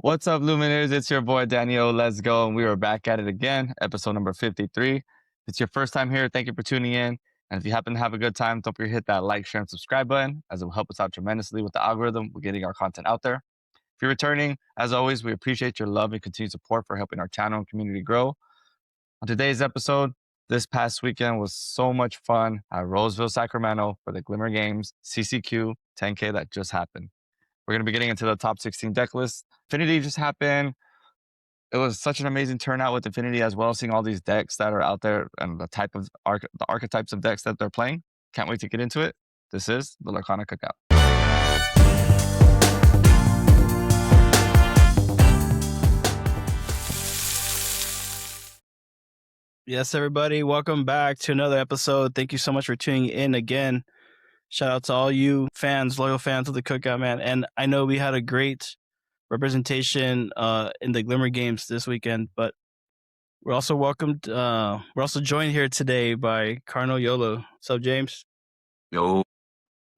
What's up, Luminaries? It's your boy, Daniel. Let's go. And we are back at it again, episode number 53. If it's your first time here, thank you for tuning in. And if you happen to have a good time, don't forget to hit that like, share, and subscribe button, as it will help us out tremendously with the algorithm. We're getting our content out there. If you're returning, as always, we appreciate your love and continued support for helping our channel and community grow. On today's episode, this past weekend was so much fun at Roseville, Sacramento for the Glimmer Games CCQ 10K that just happened. We're going to be getting into the top 16 deck list. Infinity just happened. It was such an amazing turnout with Infinity as well, seeing all these decks that are out there and the type of the archetypes of decks that they're playing. Can't wait to get into it. This is the Lorcana Cookout. Yes, everybody, welcome back to another episode. Thank you so much for tuning in again. Shout out to all you fans, loyal fans of the Cookout, man. And I know we had a great representation in the Glimmer Games this weekend, but we're also welcomed. We're also joined here today by CardinalYOLO. What's up, James? Yo.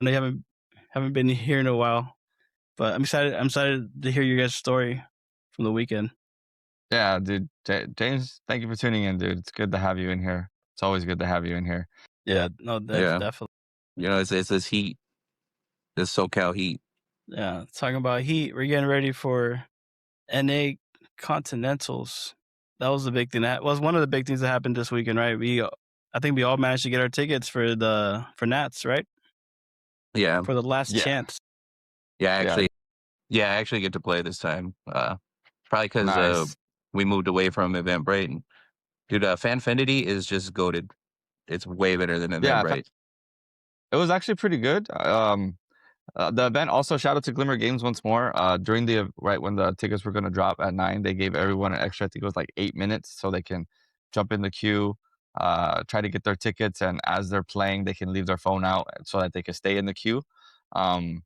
I know you haven't been here in a while, but I'm excited to hear your guys' story from the weekend. Yeah, dude. James, thank you for tuning in, dude. It's good to have you in here. It's always good to have you in here. Yeah, no, definitely. You know, it's this heat, this SoCal heat. Yeah, talking about heat, we're getting ready for NA Continentals. That was the big thing. That was one of the big things that happened this weekend, right? I think we all managed to get our tickets for Nats, right? Yeah. For the last chance. Yeah, I actually get to play this time. Probably because we moved away from Eventbrite. Dude, Fanfinity is just goated. It's way better than Eventbrite. It was actually pretty good. The event also, shout out to Glimmer Games once more. During when the tickets were going to drop at 9, they gave everyone an extra, I think it was like 8 minutes, so they can jump in the queue, try to get their tickets, and as they're playing, they can leave their phone out so that they can stay in the queue. It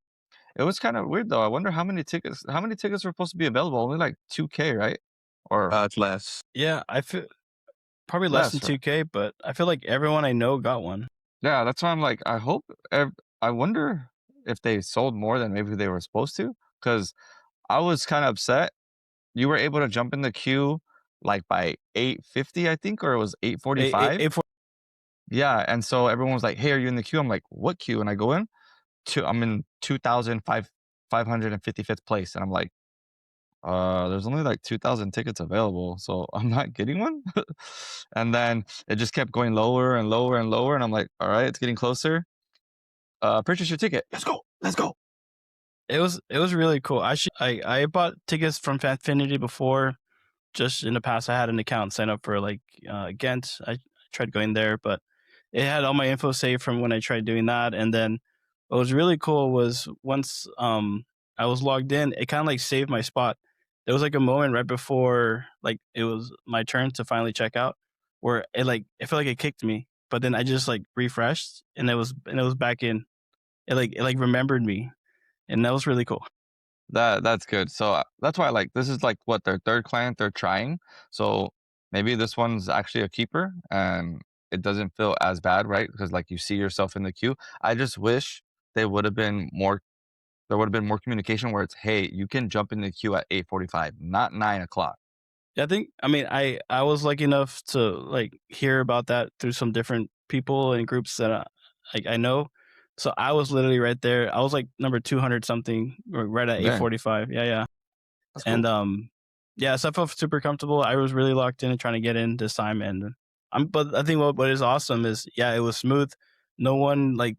was kind of weird though. I wonder how many tickets were supposed to be available. Only like 2K, right? Or it's less. Yeah, I feel probably less than 2K, but I feel like everyone I know got one. Yeah, that's why I'm like, I wonder if they sold more than maybe they were supposed to, because I was kind of upset. You were able to jump in the queue like by 8:50, I think, or it was 8:45. Yeah, and so everyone was like, "Hey, are you in the queue?" I'm like, "What queue?" And I go in, I'm in 2,555th place, and I'm like, there's only like 2,000 tickets available, so I'm not getting one. And then it just kept going lower and lower and lower, and I'm like, all right, it's getting closer. Purchase your ticket. Let's go. It was really cool. I bought tickets from Fanfinity before. Just in the past, I had an account signed up for like Ghent. I tried going there, but it had all my info saved from when I tried doing that. And then what was really cool was once I was logged in, it kind of like saved my spot. There was like a moment right before like it was my turn to finally check out, where it felt like it kicked me, but then I just like refreshed and it was back in. It like remembered me, and that was really cool. That's good. So that's why this is like what their third client they're trying. So maybe this one's actually a keeper and it doesn't feel as bad, right? Because like you see yourself in the queue. I just wish there would have been more communication where it's, hey, you can jump in the queue at 8:45, not 9 o'clock. Yeah, I was lucky enough to like hear about that through some different people and groups that I know. So I was literally right there. I was like number 200 something, right at 8:45. Yeah. That's cool. And so I felt super comfortable. I was really locked in and trying to get in this time. And but I think what is awesome is it was smooth. No one like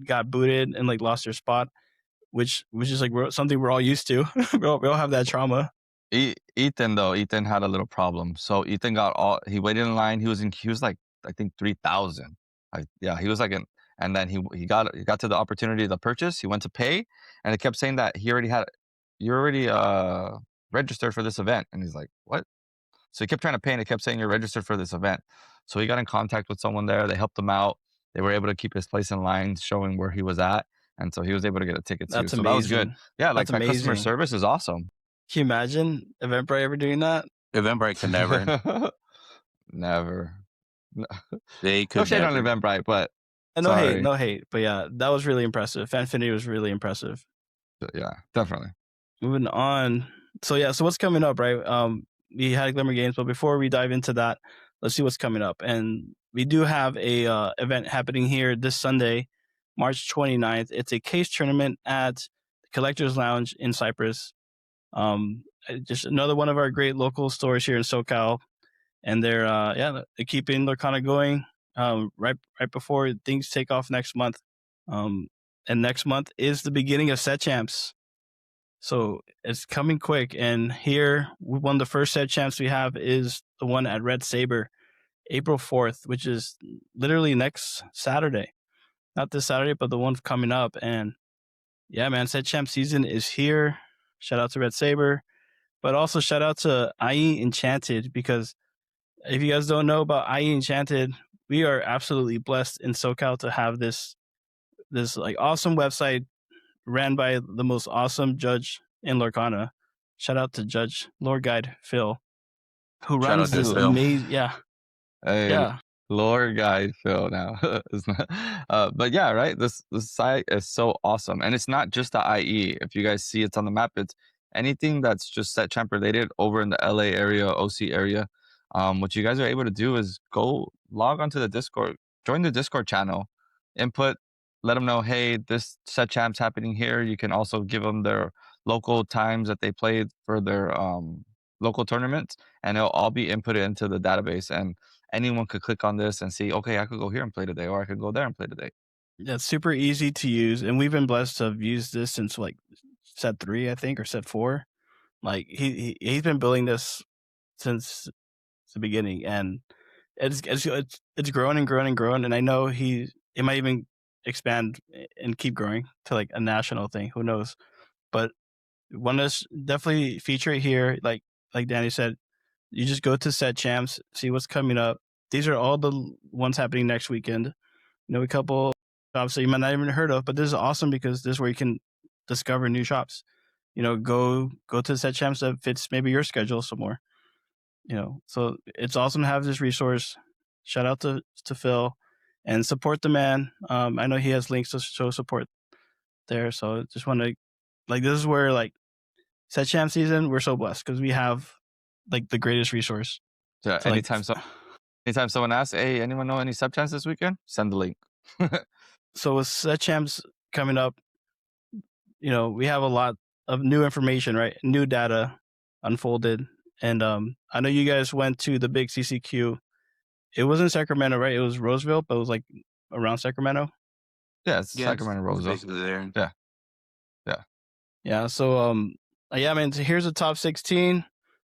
got booted and like lost their spot, which is like something we're all used to. we all have that trauma. Ethan had a little problem. So Ethan he waited in line. He was like, I think 3,000. He was like and then he got to the opportunity to purchase. He went to pay, and it kept saying that you're already registered for this event. And he's like, what? So he kept trying to pay, and it kept saying you're registered for this event. So he got in contact with someone there. They helped him out. They were able to keep his place in line, showing where he was at, and so he was able to get a ticket too. That's so amazing. That was good. Yeah, like that customer service is awesome. Can you imagine Eventbrite ever doing that? Eventbrite can never. Never. They could. No shade on Eventbrite, but no hate. But yeah, that was really impressive. Fanfinity was really impressive. Yeah, definitely. Moving on, So what's coming up, right? We had Glimmer Games, but before we dive into that, let's see what's coming up. And we do have a event happening here this Sunday, March 29th. It's a case tournament at the Collectors Lounge in Cyprus. Just another one of our great local stores here in SoCal, and they're keeping Lorcana going right before things take off next month. And next month is the beginning of Set Champs. So it's coming quick, and here one of the first Set Champs we have is the one at Red Saber, April 4th, which is literally next Saturday. Not this Saturday, but the one coming up. And yeah, man, Set Champ season is here. Shout out to Red Saber, but also shout out to IE Enchanted, because if you guys don't know about IE Enchanted, we are absolutely blessed in SoCal to have this like awesome website ran by the most awesome judge in Lorcana. Shout out to Judge Lord Guide Phil, who runs this amazing. Yeah. Lord Guide Phil now. But yeah, right. This site is so awesome, and it's not just the IE. If you guys see, it's on the map. It's anything that's just Set Champ related over in the LA area, OC area. What you guys are able to do is go log onto the Discord, join the Discord channel, input, let them know, hey, this Set Champ's happening here. You can also give them their local times that they played for their local tournaments, and it'll all be inputted into the database. And anyone could click on this and see, okay, I could go here and play today, or I could go there and play today. Yeah, it's super easy to use, and we've been blessed to have used this since like Set 3, I think, or Set 4. Like he's been building this since the beginning, and it's grown and grown and grown. And I know it might even expand and keep growing to like a national thing. Who knows? But want to definitely feature it here. Like Danny said, you just go to Set Champs, see what's coming up. These are all the ones happening next weekend. You know, a couple shops that you might not even heard of, but this is awesome because this is where you can discover new shops. You know, go to Set Champs that fits maybe your schedule some more. You know, so it's awesome to have this resource. Shout out to Phil, and support the man. I know he has links to show support there, so just want to this is where like Set Champ season, we're so blessed because we have like the greatest resource. Yeah, anytime someone asks, hey, anyone know any Set Champs this weekend? Send the link. So with Set Champs coming up, you know, we have a lot of new information, right? New data unfolded. And I know you guys went to the big CCQ. It was in Sacramento, right? It was Roseville, but it was like around Sacramento. Yeah, it's Sacramento, Roseville. Basically there. Yeah. So yeah, man. So here's a top 16,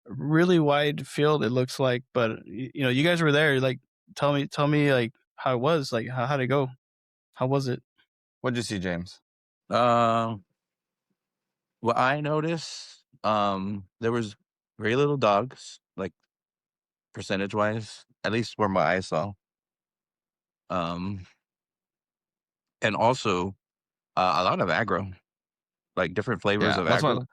really wide field. It looks like, but you know, you guys were there. Like, tell me, like how it was. Like, how'd it go? How was it? What'd you see, James? What I noticed, there was very little dogs, like percentage wise, at least where my eyes saw. And also a lot of aggro, like different flavors of aggro.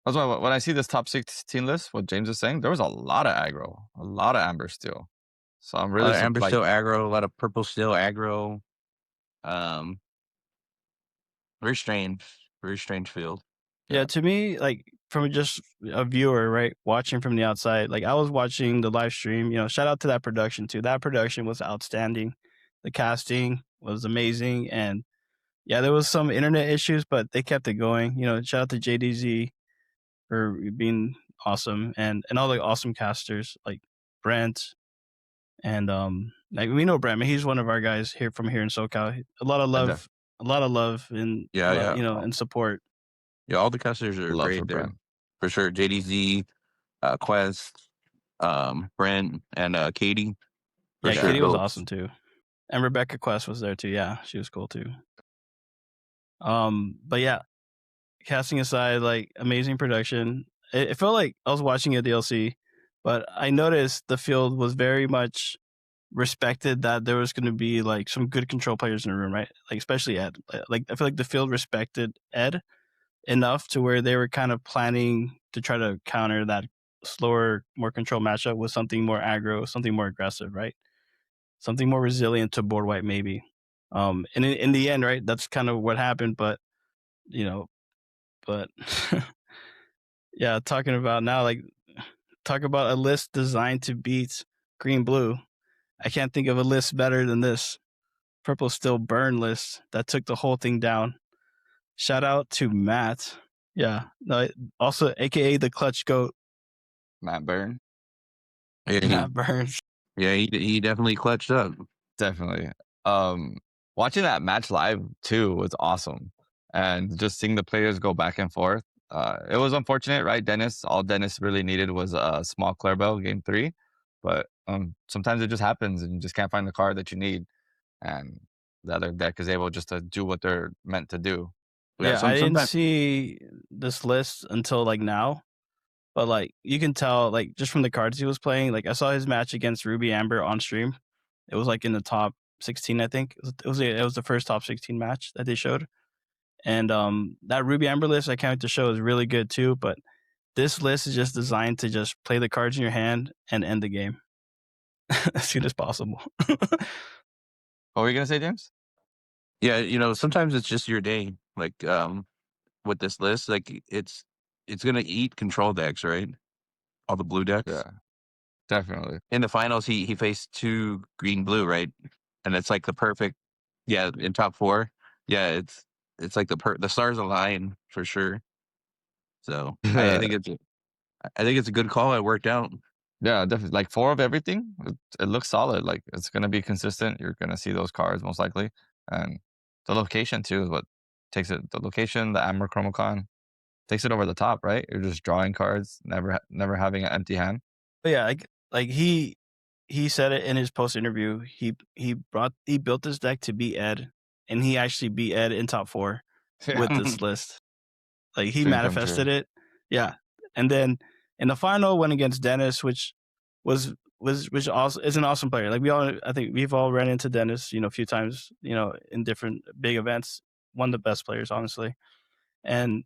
That's why when I see this top 16 list, what James is saying, there was a lot of aggro, a lot of amber steel. So I'm really amber steel aggro, a lot of purple steel aggro. Very strange field. Yeah, to me, like from just a viewer, right, watching from the outside, like I was watching the live stream, you know, shout out to that production too. That production was outstanding. The casting was amazing. And yeah, there was some internet issues, but they kept it going. You know, shout out to JDZ for being awesome, and all the awesome casters like Brent. And like we know Brent, he's one of our guys here from here in SoCal. A lot of love and you know, and support. Yeah, all the casters are great there. For sure. JDZ, Quest, Brent, and Katie. Yeah, sure. Katie was awesome too. And Rebecca Quest was there too. Yeah, she was cool too. But yeah, casting aside, like amazing production. It felt like I was watching a DLC, but I noticed the field was very much respected, that there was going to be like some good control players in the room, right? Like especially Ed. Like I feel like the field respected Ed enough to where they were kind of planning to try to counter that slower, more control matchup with something more aggro, something more aggressive, right? Something more resilient to board wipe, maybe. And in the end, right, that's kind of what happened. But you know, Yeah, talking about now, like, talk about a list designed to beat green blue. I can't think of a list better than this purple still burn list that took the whole thing down. Shout out to Matt. Yeah, no, also AKA the clutch goat. Matt Byrne. Yeah, Matt Burns. Yeah, he definitely clutched up. Definitely. Watching that match live too was awesome, and just seeing the players go back and forth. It was unfortunate, right? All Dennis really needed was a small Clarebell game 3, but sometimes it just happens, and you just can't find the card that you need, and the other deck is able just to do what they're meant to do. Yeah, I didn't see this list until like now, but like you can tell, like just from the cards he was playing. Like I saw his match against Ruby Amber on stream. It was like in the top 16, I think. It was the first top 16 match that they showed, and that Ruby Amber list I can't wait to show is really good too. But this list is just designed to just play the cards in your hand and end the game as soon as possible. What were you gonna say, James? Yeah, sometimes it's just your day. Like with this list, like it's gonna eat control decks, right? All the blue decks. Yeah, definitely. In the finals, he faced 2 green blue, right? And it's like the perfect. Yeah, in top 4. Yeah, it's like the stars align for sure. So I think it's a good call. It worked out. Yeah, definitely. Like 4 of everything, it looks solid. Like it's gonna be consistent. You're gonna see those cards most likely, and the location too is what takes it. The location, the Amber Chromacon, takes it over the top, right? You're just drawing cards, never having an empty hand. But yeah, like he said it in his post interview. He built this deck to beat Ed, and he actually beat Ed in top 4 with this list. Like he manifested it. Yeah. And then in the final went against Dennis, which also is an awesome player. Like I think we've all ran into Dennis, a few times, in different big events. One of the best players, honestly. And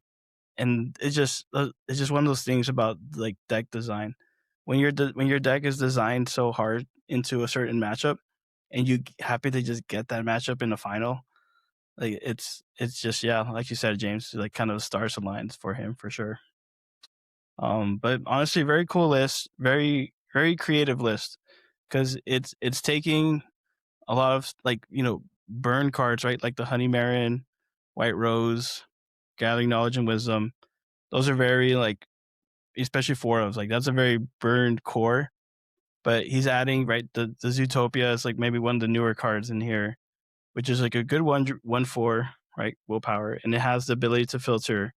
it's just one of those things about like deck design. When your deck is designed so hard into a certain matchup, and you happy to just get that matchup in the final, like it's just, yeah, like you said, James, like kind of the stars aligns for him for sure. But honestly, very cool list, very very creative list, because it's taking a lot of like burn cards, right? Like the Honey Marin, White Rose, Gathering Knowledge and Wisdom. Those are very like, especially 4 of like that's a very burned core. But he's adding, right, the Zootopia is like maybe one of the newer cards in here, which is like a good 1/4, right, willpower, and it has the ability to filter.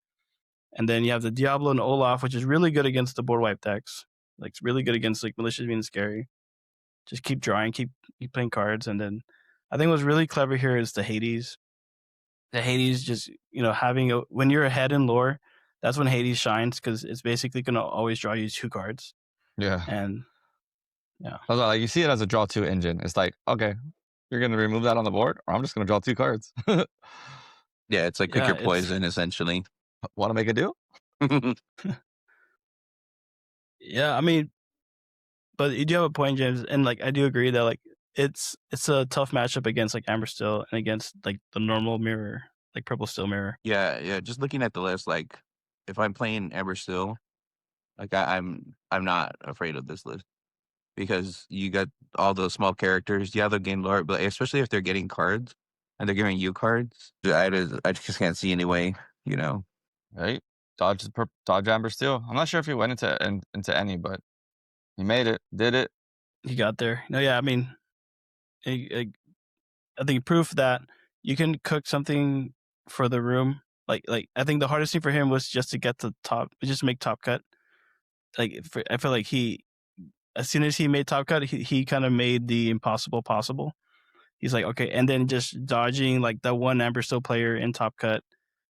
And then you have the Diablo and Olaf, which is really good against the board wipe decks. Like it's really good against like Malicious Being Scary. Just keep drawing, keep playing cards. And then I think what's really clever here is the Hades. The Hades just, when you're ahead in lore, that's when Hades shines, because it's basically going to always draw you 2 cards. Yeah. And yeah. I was like, you see it as a draw 2 engine. It's like, okay, you're going to remove that on the board, or I'm just going to draw 2 cards. Yeah, it's like pick your poison, essentially. Want to make a deal? Yeah, I mean, but you do have a point, James, and like I do agree that like it's a tough matchup against like Amber Still and against like the normal mirror, like Purple Still mirror. Yeah. Just looking at the list, like if I'm playing Amber Still, like I'm not afraid of this list, because you got all those small characters. Yeah, they'll gain lore, but especially if they're getting cards and they're giving you cards, I just can't see any way, Right? Dodge Amber Steel. I'm not sure if he went into any, but he made it, did it. He got there. No, yeah, I mean, I think proof that you can cook something for the room. Like I think the hardest thing for him was just to get to top, just make top cut. Like I feel like as soon as he made top cut, he kind of made the impossible possible. He's like, okay, and then just dodging like the one Amber Still player in top cut,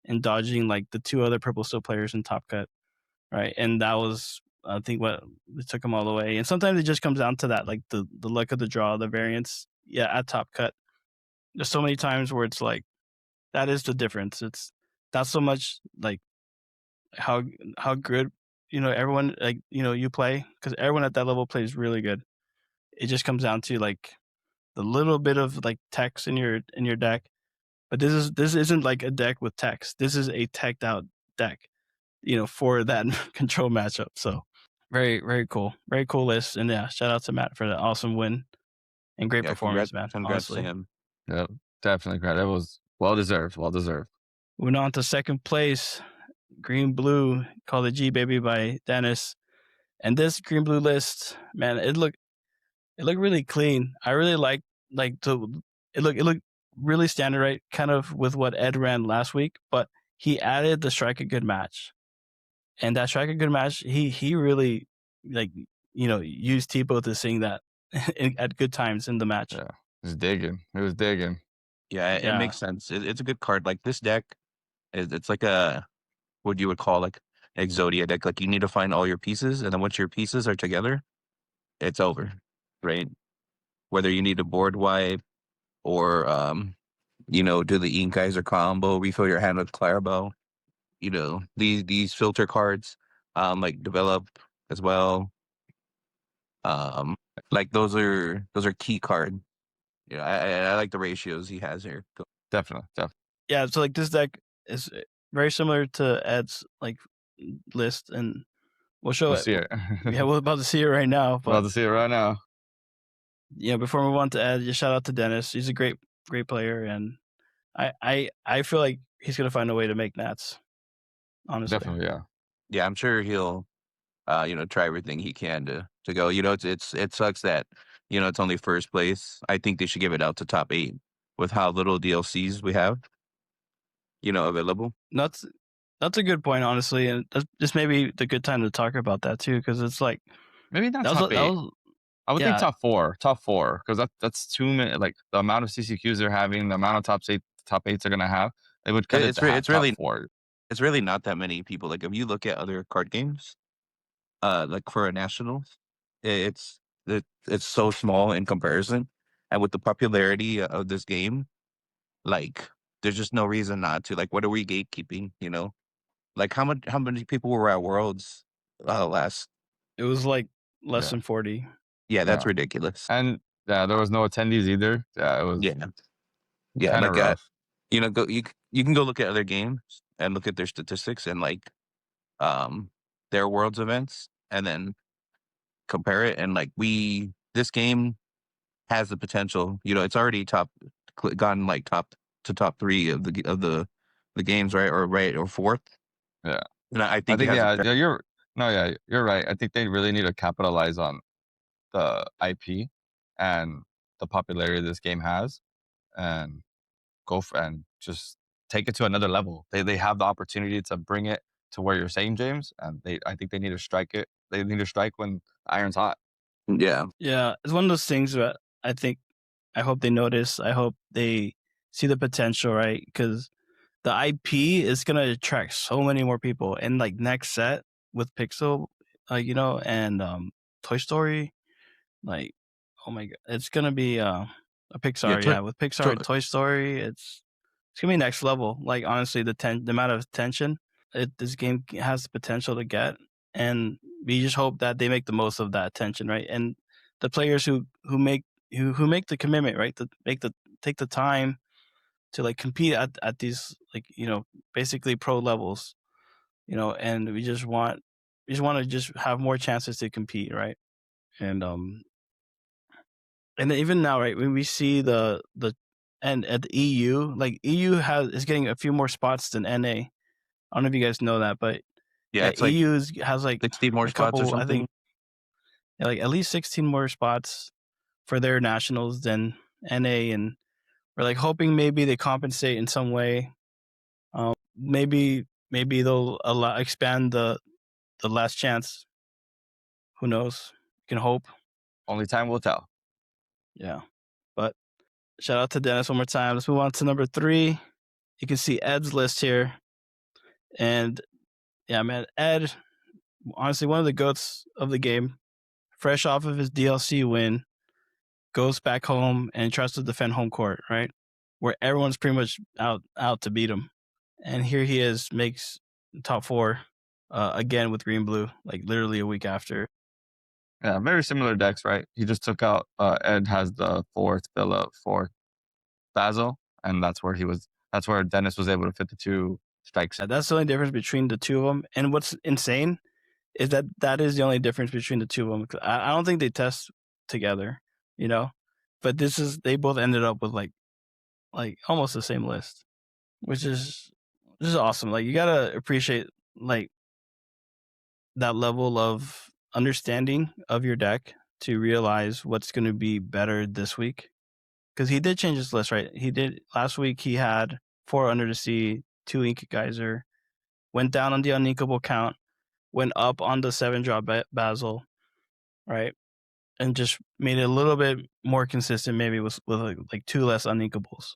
and dodging like the 2 other Purple Still players in top cut, right? And that was, I think, what it took him all the way. And sometimes it just comes down to that, like the luck of the draw, the variance. Yeah, at top cut, there's so many times where it's like that is the difference. It's not so much like how good everyone, like you play, because everyone at that level plays really good. It just comes down to like the little bit of like text in your deck. But this isn't like a deck with text. This is a teched out deck. for that control matchup. So very, very cool. Very cool list. And yeah, shout out to Matt for the awesome win and great performance, man. Congrats honestly. to him. Yep, definitely great. It was well deserved. Well deserved. Moving on to second place, Green Blue, Call the G Baby by Dennis. And this Green Blue list, man, it looked really clean. I really it looked really standard, right? Kind of with what Ed ran last week, but he added the Strike a Good Match. And that Strike a Good Match, he really used Tipo to sing that at good times in the match. Yeah, he was digging. He was digging. Yeah, it makes sense. It's a good card. Like this deck, it's like what you would call like Exodia deck. Like you need to find all your pieces, and then once your pieces are together, it's over, right? Whether you need a board wipe or do the ink geyser combo, refill your hand with Clarabelle. These filter cards, like develop as well. Like those are key card. Yeah, I like the ratios he has here. Definitely. Yeah, so like this deck is very similar to Ed's like list, and we'll show it. See it. Yeah, we're about to see it right now. But about to see it right now. Yeah, before we move on to Ed, just shout out to Dennis. He's a great player, and I feel like he's gonna find a way to make Nats. Honestly, definitely, yeah. Yeah, I'm sure he'll try everything he can to go. It sucks that it's only first place. I think they should give it out to top 8 with how little DLCs we have available. That's a good point, honestly, and this may be the good time to talk about that too, because it's like maybe not top 8. I would think top 4, because that's too many. Like the amount of CCQs they're having, the amount of top 8s they're gonna have, they would cut it's really top 4. It's really not that many people. Like if you look at other card games, like for a nationals, it's so small in comparison, and with the popularity of this game, like there's just no reason not to. Like, what are we gatekeeping? Like how many people were at Worlds last? It was like less than 40. Yeah, that's ridiculous. And there was no attendees either. Yeah, it was. Yeah, kind of rough. You can go look at other games and look at their statistics and like their Worlds events, and then compare it. And like this game has the potential. It's already gone like top 3 of the games, right? Or 4th. Yeah, and I think you're right. I think they really need to capitalize on the IP and the popularity this game has, and go and just take it to another level. They have the opportunity to bring it to where you're saying, James, and I think they need to strike it. They need to strike when the iron's hot. Yeah, it's one of those things that I hope they notice. I hope they see the potential, right? Because the IP is gonna attract so many more people. And like next set with Pixel, and Toy Story, like, oh my god, it's gonna be a Pixar. With Pixar and Toy Story, it's gonna be next level. Like honestly, the amount of attention this game has the potential to get, and we just hope that they make the most of that attention, right? And the players who make the commitment, right, to take the time to like compete at these like basically pro levels, and we just want to just have more chances to compete, right? And even now, right, when we see and at the EU, like EU is getting a few more spots than NA. I don't know if you guys know that, but it's EU has like 16 more spots or something. I think like at least 16 more spots for their nationals than NA, and we're like hoping maybe they compensate in some way. Maybe they'll expand the last chance. Who knows? You can hope. Only time will tell. Yeah, but shout out to Dennis one more time. Let's move on to number 3. You can see Ed's list here, and yeah, man, Ed, honestly, one of the goats of the game. Fresh off of his DLC win, goes back home and tries to defend home court, right? Where everyone's pretty much out to beat him. And here he is, makes top 4 again with Green Blue, like literally a week after. Yeah, very similar decks, right? He just took out Ed has the 4th Phillip, 4th Basil, and that's where Dennis was able to fit the two strikes. That's the only difference between the two of them. And what's insane is that is the only difference between the two of them. I don't think they test together, you know. But they both ended up with like almost the same list, which is awesome. Like you gotta appreciate like that level of understanding of your deck to realize what's going to be better this week. Because he did change his list, right? He did last week. He had 4 Under the Sea, 2 Ink Geyser, went down on the uninkable count, went up on the 7-drop Basil, right? And just made it a little bit more consistent, maybe with like 2 less uninkables.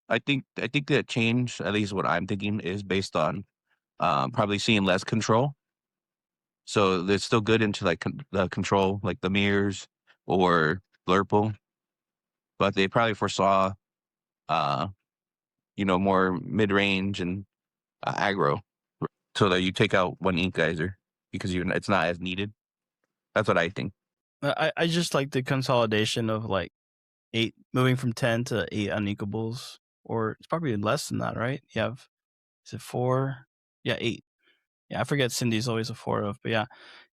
I think that change, at least what I'm thinking, is based on probably seeing less control. So they're still good into like the control, like the mirrors or Blurple, but they probably foresaw, more mid range and aggro, so that you take out 1 Ink Geyser because it's not as needed. That's what I think. I just like the consolidation of like 8 moving from 10 to 8 uninkables, or it's probably less than that, right? You have, is it 4? Yeah, 8. Yeah, I forget Cindy's always a 4 of, but yeah,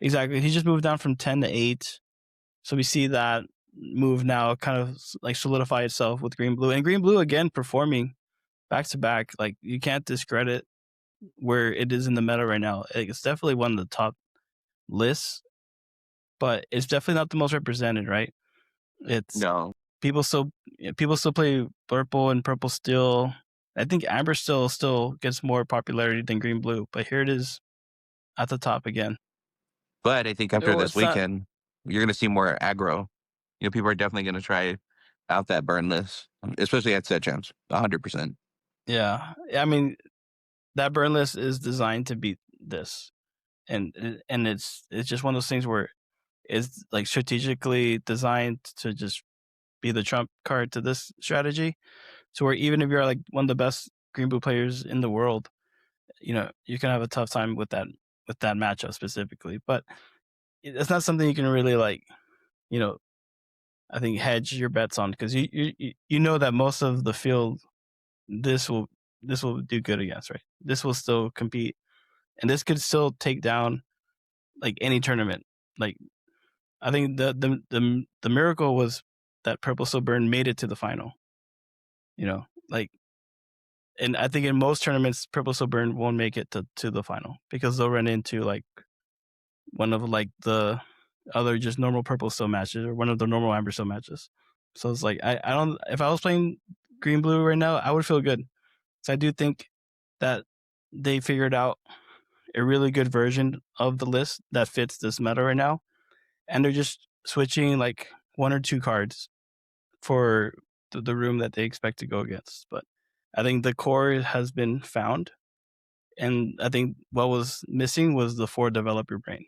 exactly. He just moved down from 10 to 8. So we see that move now kind of like solidify itself with green blue, and green blue again performing back to back. Like you can't discredit where it is in the meta right now. It's definitely one of the top lists, but it's definitely not the most represented, right? It's No. people still play purple and purple still. I think amber still gets more popularity than green blue, but here it is at the top again. But I think after this weekend, you're going to see more aggro. People are definitely going to try out that burn list, especially at set champs, 100%. Yeah, I mean, that burn list is designed to beat this, and it's just one of those things where it's like strategically designed to just be the trump card to this strategy. So where even if you're like one of the best green blue players in the world, you can have a tough time with that matchup specifically. But it's not something you can really like, I think hedge your bets on, because you know that most of the field this will do good against, right? This will still compete, and this could still take down like any tournament. Like I think the miracle was that Purple Still Burn made it to the final. And I think in most tournaments, Purple Still Burn won't make it to the final because they'll run into like one of like the other just normal Purple Still matches or one of the normal Amber Still matches. So it's like I don't. If I was playing green blue right now, I would feel good. So I do think that they figured out a really good version of the list that fits this meta right now, and they're just switching like 1 or 2 cards for the room that they expect to go against. But I think the core has been found, and I think what was missing was the 4 Develop Your Brain.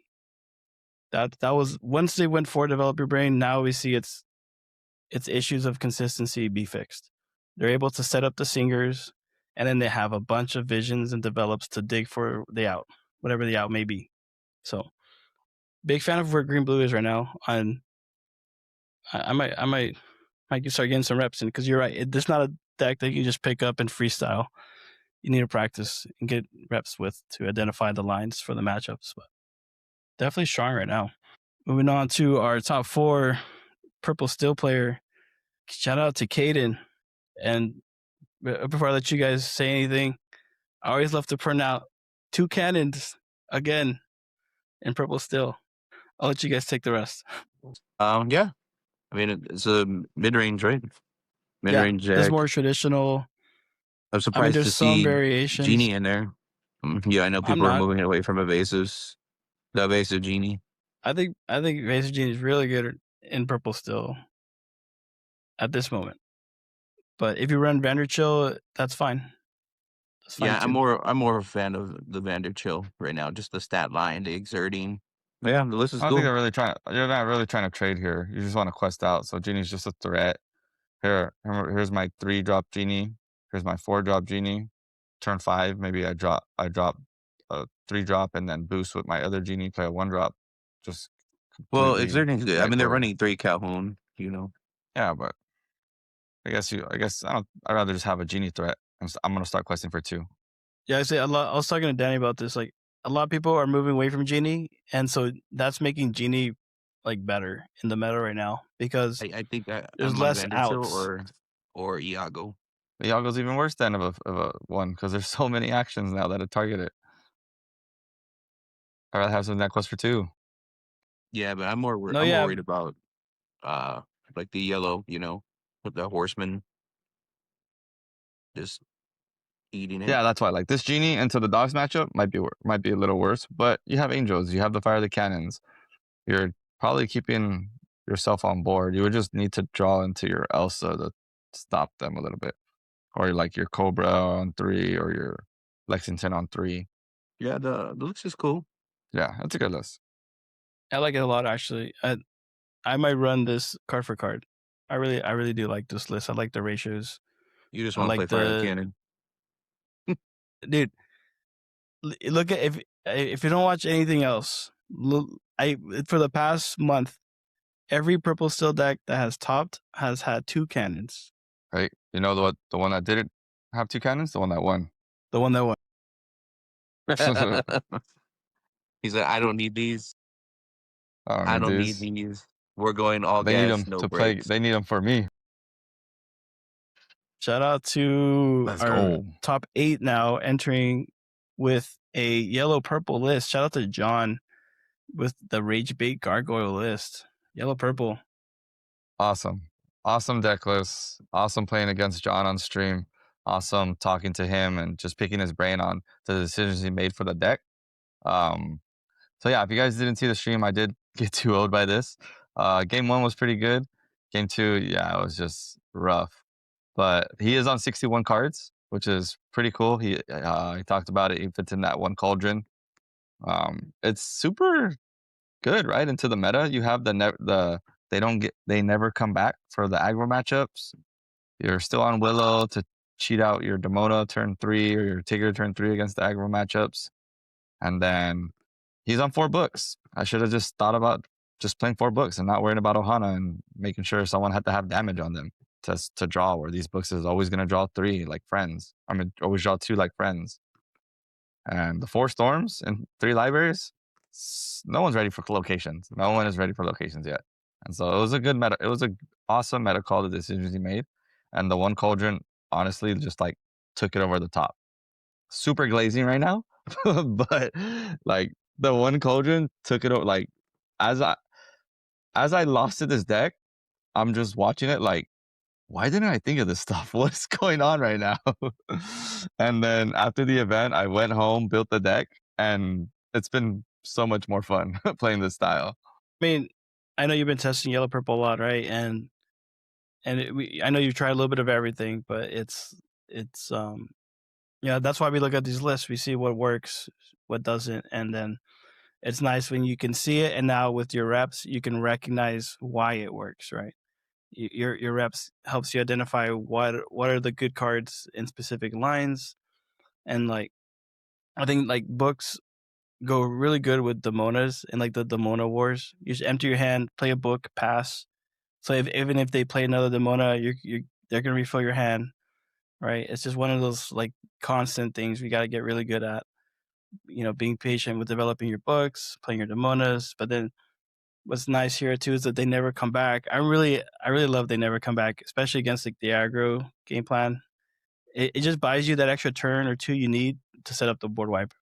That was once they went 4 Develop Your Brain. Now we see its issues of consistency be fixed. They're able to set up the singers, and then they have a bunch of visions and develops to dig for the out, whatever the out may be. So, big fan of where green blue is right now. And I might start getting some reps in, because you're right. There's not a deck that you can just pick up and freestyle. You need to practice and get reps with to identify the lines for the matchups. But definitely strong right now. Moving on to our top 4 purple still player. Shout out to Caden. And before I let you guys say anything, I always love to print out 2 cannons again in purple still. I'll let you guys take the rest. Yeah. I mean, it's a mid-range, right? Mid-range. Yeah, it's more traditional. I'm surprised to see variations. Genie in there. Yeah, I know people are moving away from evasives. The evasive Genie. I think evasive Genie is really good in purple still at this moment. But if you run Vanderchill, that's fine. That's fine yeah, too. I'm more a fan of the Vanderchill right now. Just the stat line, the exerting. Yeah, the list is cool. I think they're really trying. You're not really trying to trade here. You just want to quest out. So Genie's just a threat. Here's my 3-drop Genie. Here's my 4-drop Genie. Turn 5, maybe I drop a 3-drop and then boost with my other Genie. Play a 1-drop. Just exerting's good. I mean, they're running 3 Calhoun. Yeah, but I guess I'd rather just have a Genie threat. I'm gonna start questing for 2. Yeah, I say a lot. I was talking to Danny about this. Like, a lot of people are moving away from Genie, and so that's making Genie like better in the meta right now because I think there's I'm on less Vanditzel outs. or Iago. Iago's even worse than of a one because there's so many actions now that target it. I'd rather have some Necklace for 2. Yeah, but I'm more worried about like the yellow, with the horseman just eating it. Yeah, that's why. Like this Genie into the Dogs matchup might be a little worse, but you have Angels, you have the Fire of the Cannons. You're probably keeping yourself on board. You would just need to draw into your Elsa to stop them a little bit, or like your Cobra on 3, or your Lexington on 3. Yeah, the looks is cool. Yeah, that's a good list. I like it a lot actually. I might run this card for card. I really do like this list. I like the ratios. You just want to play Fire of the Cannon, dude. Look at if you don't watch anything else, for the past month, every purple steel deck that has topped has had 2 cannons. Right? You know the one that didn't have 2 cannons, the one that won. The one that won. He said, "I don't need these. I don't need these. We're going all they gas, need them no to breaks." play. They need them for me. Shout out to Let's our go. top 8 now entering with a yellow-purple list. Shout out to John with the Rage Bait Gargoyle list. Yellow-purple. Awesome deck list. Awesome playing against John on stream. Awesome talking to him and just picking his brain on the decisions he made for the deck. So yeah, if you guys didn't see the stream, I did get 2-0'd by this. Game 1 was pretty good. Game 2, yeah, it was just rough. But he is on 61 cards, which is pretty cool. He talked about it. He fits in that one cauldron. It's super good, right? Into the meta, you have they never come back for the aggro matchups. You're still on Willow to cheat out your Demona turn 3 or your Tigger turn 3 against the aggro matchups. And then he's on 4 books. I should have just thought about just playing 4 books and not worrying about Ohana and making sure someone had to have damage on them to draw, where these books is always going to draw 3 like friends. I mean, always draw 2 like friends. And the 4 storms and 3 libraries, no one's ready for locations. No one is ready for locations yet. And so it was a good meta. It was an awesome meta call, the decisions he made. And the one cauldron, honestly, just like took it over the top. Super glazing right now, but like the one cauldron took it over. Like as I lost to this deck, I'm just watching it like, why didn't I think of this stuff? What's going on right now? And then after the event, I went home, built the deck, and it's been so much more fun playing this style. I mean, I know you've been testing yellow purple a lot, right? And I know you've tried a little bit of everything, but it's that's why we look at these lists. We see what works, what doesn't, and then it's nice when you can see it. And now with your reps, you can recognize why it works, right? Your reps helps you identify what are the good cards in specific lines, and like I think like books go really good with Demonas and like the Demona wars. You just empty your hand, play a book, pass. So even if they play another Demona, they're gonna refill your hand, right? It's just one of those like constant things we got to get really good at. Being patient with developing your books, playing your Demonas. But then what's nice here too is that they never come back. I really love they never come back, especially against like the aggro game plan. It just buys you that extra turn or 2 you need to set up the board wipe.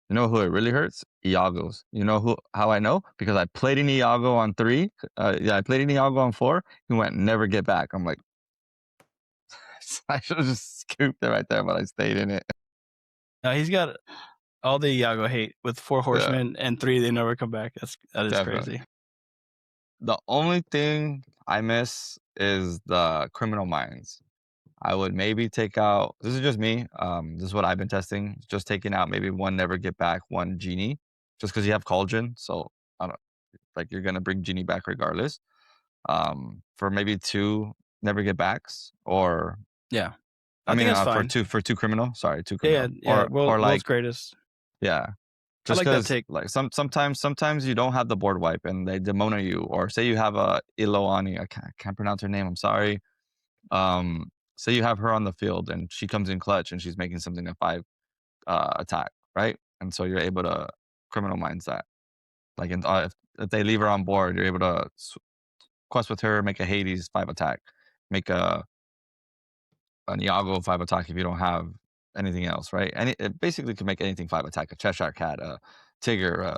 You know who it really hurts? Iago's. You know how I know? Because I played in Iago on 3. I played in Iago on 4. He went never get back. I'm like, I should have just scooped it right there, but I stayed in it. He's got all the Iago hate with 4 horsemen and 3 they never come back. That is Definitely crazy. The only thing I miss is the criminal minds. I would maybe take out, this is just me, this is what I've been testing, just taking out maybe 1 never get back, 1 genie, just because you have cauldron, so I don't like you're gonna bring genie back regardless. For maybe 2 never get backs, or yeah, I mean for two criminal, sorry, 2 criminal, yeah, or like world's greatest, yeah. Just because like sometimes you don't have the board wipe and they demona you, or say you have a Iloani, I can't pronounce her name, I'm sorry. Say you have her on the field and she comes in clutch and she's making something at 5. attack, right? And so you're able to Criminal Minds that. Like if they leave her on board, you're able to quest with her, make a Hades 5 attack, make a Iago 5 attack if you don't have anything else, right? And it basically can make anything 5 attack, a Cheshire Cat, a Tigger,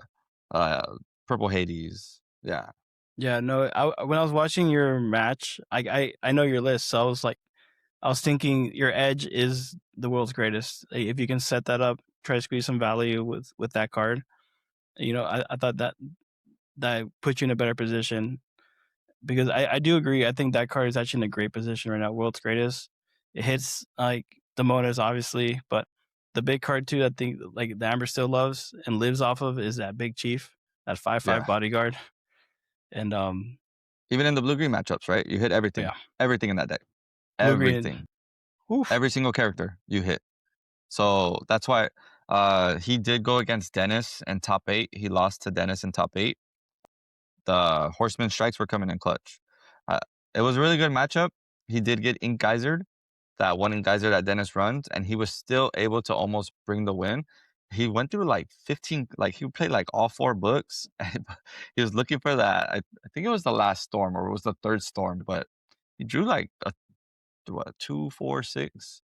Purple Hades. Yeah. Yeah, no, when I was watching your match, I know your list, so I was thinking your edge is the world's greatest. If you can set that up, try to squeeze some value with that card, I thought that puts you in a better position, because I do agree. I think that card is actually in a great position right now. World's greatest. It hits like the Monas, obviously, but the big card too, I think like the Amber still loves and lives off of, is that Big Chief, that 5/5 bodyguard. And even in the blue-green matchups, right? You hit everything. Yeah. Everything in that deck. Blue-green. Everything. Every single character you hit. So that's why he did go against Dennis in top 8. He lost to Dennis in top 8. The Horseman Strikes were coming in clutch. It was a really good matchup. He did get Ink Geysered, that one Ink Geyser that Dennis runs, and he was still able to almost bring the win. He went through like 15, like he played like all 4 books. And he was looking for that. I think it was the last storm or it was the 3rd storm, but he drew like 2, 4, 6,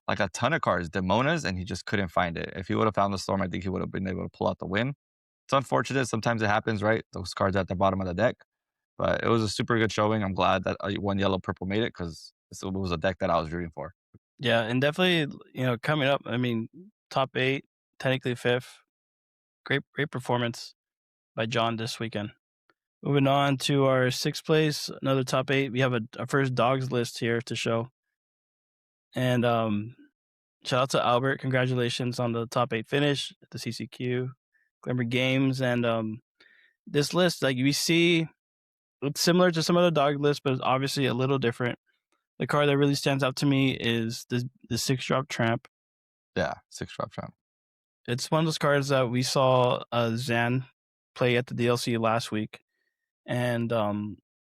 like a ton of cards, Demonas, and he just couldn't find it. If he would have found the storm, I think he would have been able to pull out the win. It's unfortunate. Sometimes it happens, right? Those cards at the bottom of the deck. But it was a super good showing. I'm glad that one yellow purple made it, because it was a deck that I was rooting for. Yeah, and definitely, coming up, I mean, top 8, technically 5th. Great performance by John this weekend. Moving on to our 6th place, another top 8. We have our first dogs list here to show. And shout out to Albert. Congratulations on the top 8 finish at the CCQ, Glamour Games. And this list, like we see, it's similar to some other dog lists, but it's obviously a little different. The card that really stands out to me is the 6-drop Tramp. Yeah, 6-drop Tramp. It's one of those cards that we saw Zan play at the DLC last week. And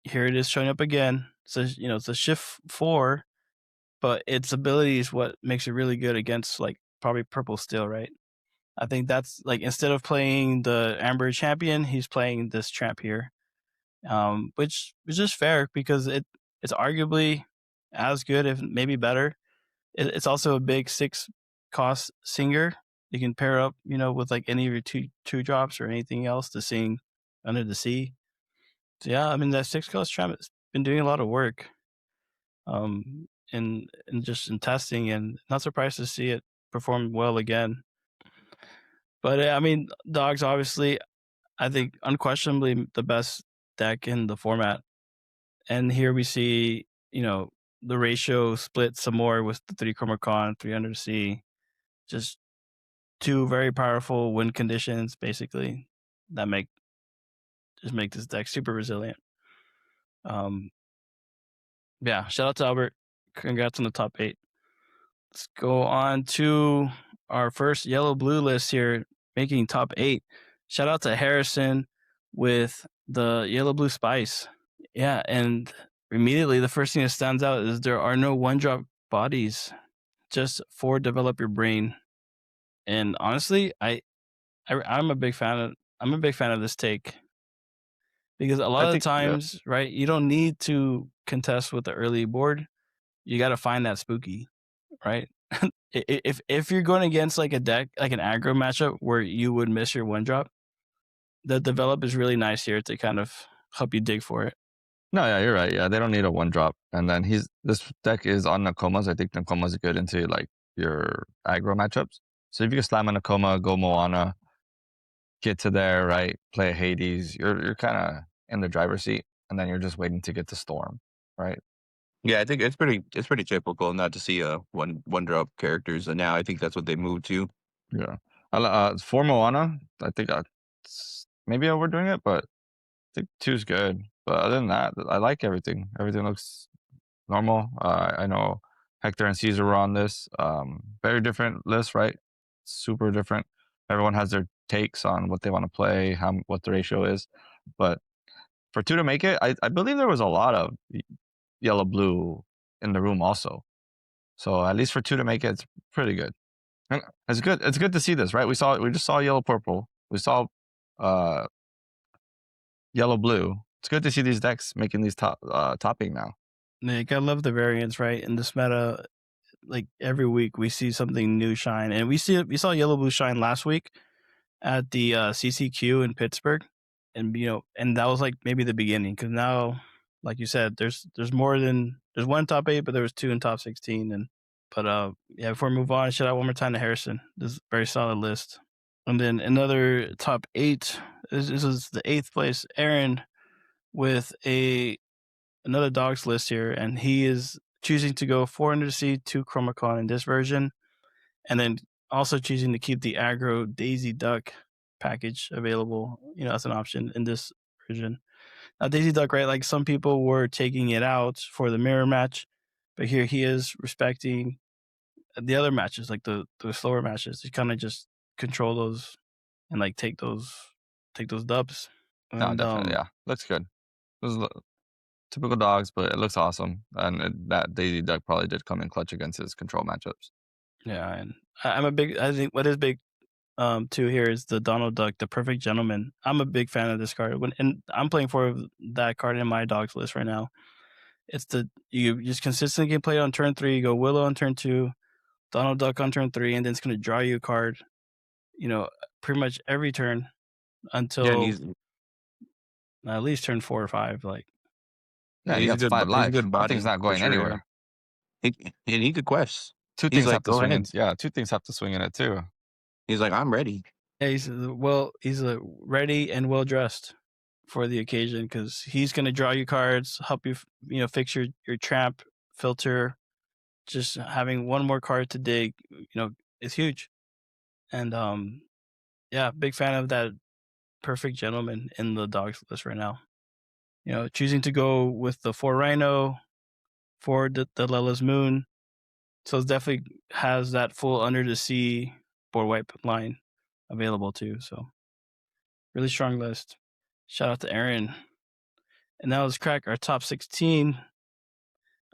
here it is showing up again. So, it's a shift 4, but its ability is what makes it really good against like probably purple steel, right? I think that's like, instead of playing the Amber champion, he's playing this Tramp here. Which is just fair, because it's arguably as good, if maybe better. It's also a big 6 cost singer. You can pair up, with like any of your two drops or anything else to sing Under the Sea. So yeah, I mean, that 6 cost Tramp has been doing a lot of work, in just in testing, and not surprised to see it perform well again. But I mean, dogs obviously, I think unquestionably the best deck in the format. And here we see, the ratio split some more with the 3 Chroma Con, 3 Under the Sea. Just 2 very powerful win conditions, basically, that make this deck super resilient. Yeah, shout out to Albert. Congrats on the top 8. Let's go on to our first yellow-blue list here, making top 8. Shout out to Harrison with the yellow-blue spice. Yeah, and immediately the first thing that stands out is there are no 1-drop bodies, just 4 develop your brain. And honestly, I'm a big fan of this take, because a lot of the times, right, you don't need to contest with the early board. You got to find that spooky, right? if you're going against like a deck, like an aggro matchup where you would miss your 1-drop, the develop is really nice here to kind of help you dig for it. No, yeah, you're right. Yeah, they don't need a 1-drop. And then this deck is on Nakomas. I think Nakoma's good into like your aggro matchups. So if you can slam a Nakoma, go Moana, get to there, right? Play a Hades, you're kind of in the driver's seat, and then you're just waiting to get to Storm, right? Yeah, I think it's pretty typical not to see one drop characters, and now I think that's what they moved to. Yeah, for Moana, I think maybe overdoing it, but I think 2's good. But other than that, I like everything. Everything looks normal. I know Hector and Caesar were on this. Very different list, right? Super different. Everyone has their takes on what they want to play, what the ratio is. But for 2 to make it, I believe there was a lot of yellow blue in the room also. So at least for 2 to make it, it's pretty good. It's good. It's good to see this, right? We just saw yellow purple. We saw yellow blue. It's good to see these decks making these topping now. Yeah, you gotta love the variants, right? In this meta, like every week we see something new shine, and we saw yellow blue shine last week at the CCQ in Pittsburgh, and and that was like maybe the beginning, because now, like you said, there's one top 8, but there was 2 in top 16, and yeah. Before we move on, shout out one more time to Harrison. This is a very solid list. And then another top 8. This is the 8th place, Aaron, with another dogs list here, and he is choosing to go 400C 2 Chromacon in this version, and then also choosing to keep the aggro Daisy Duck package available, as an option in this version. Now, Daisy Duck, right? Like some people were taking it out for the mirror match, but here he is respecting the other matches, like the slower matches. He kind of just control those and like take those dubs. No, And, definitely, yeah, looks good. This is typical dogs, but it looks awesome. And that Daisy Duck probably did come in clutch against his control matchups. Yeah, and I think what is big too here is the Donald Duck, the Perfect Gentleman. I'm a big fan of this card. And I'm playing for that card in my dogs list right now. It's you just consistently can play on turn 3, you go Willow on turn 2, Donald Duck on turn 3, and then it's gonna draw you a card, pretty much every turn until at least turn 4 or 5. Like, yeah, he has 5 life. That thing's not going anywhere. He could quest. 2 things have to swing in. Yeah, 2 things have to swing in it too. He's like, I'm ready. Yeah, he's ready and well dressed for the occasion, because he's gonna draw you cards, help you fix your trap filter. Just having one more card to dig, is huge. And yeah, big fan of that Perfect Gentleman in the dogs list right now. Choosing to go with the 4 Rhino for the Lela's Moon, so it definitely has that full under the sea board wipe line available too. So really strong list. Shout out to Aaron. And now let's crack our top 16.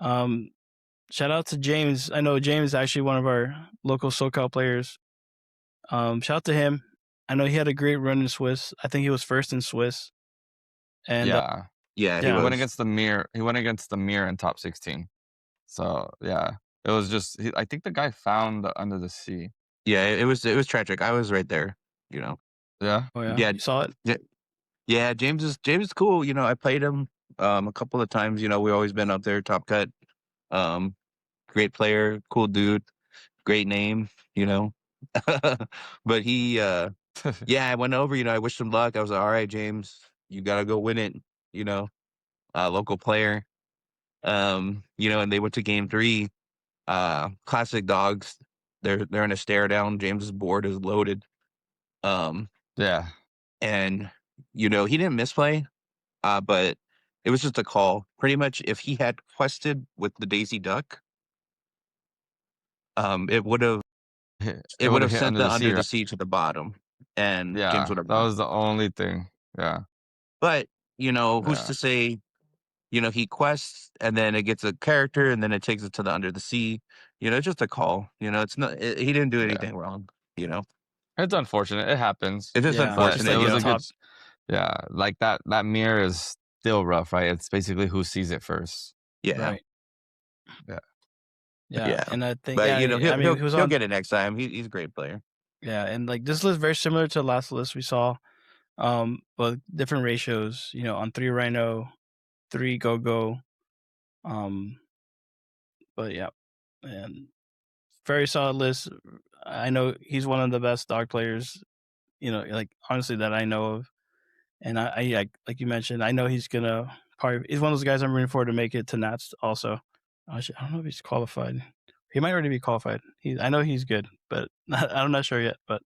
Shout out to James. I know James is actually one of our local SoCal players. Shout out to him. I know he had a great run in Swiss. I think he was first in Swiss. And he went against the mirror. He went against the mirror in top 16. So yeah, it was just. I think the guy found the under the sea. Yeah, it was tragic. I was right there. Yeah. Oh yeah. Yeah. You saw it. Yeah. James is cool. I played him a couple of times. We always been up there, top cut. Great player, cool dude, great name. But he, yeah, I went over. I wished him luck. I was like, all right, James, you gotta go win it. Local player. And they went to game 3. Classic dogs. They're in a stare down. James's board is loaded. Yeah. And he didn't misplay, but it was just a call. Pretty much, if he had quested with the Daisy Duck, it would have sent the under the sea to the bottom, and James would have. That was the only thing. Yeah. But who's to say? He quests, and then it gets a character, and then it takes it to the under the sea. It's just a call. It's not. He didn't do anything wrong. It's unfortunate. It happens. It is unfortunate. It was a good. Yeah, like that mirror is still rough, right? It's basically who sees it first. Yeah. Right. Yeah. And I think, but he'll get it next time. He's a great player. Yeah, and like this list very similar to the last list we saw, but different ratios. On 3 Rhino, 3 Go-Go. But yeah, and very solid list. I know he's one of the best dog players, like honestly that I know of. And I like you mentioned, I know he's gonna he's one of those guys I'm rooting for to make it to Nats also. I don't know if he's qualified. He might already be qualified. I know he's good, but I'm not sure yet. But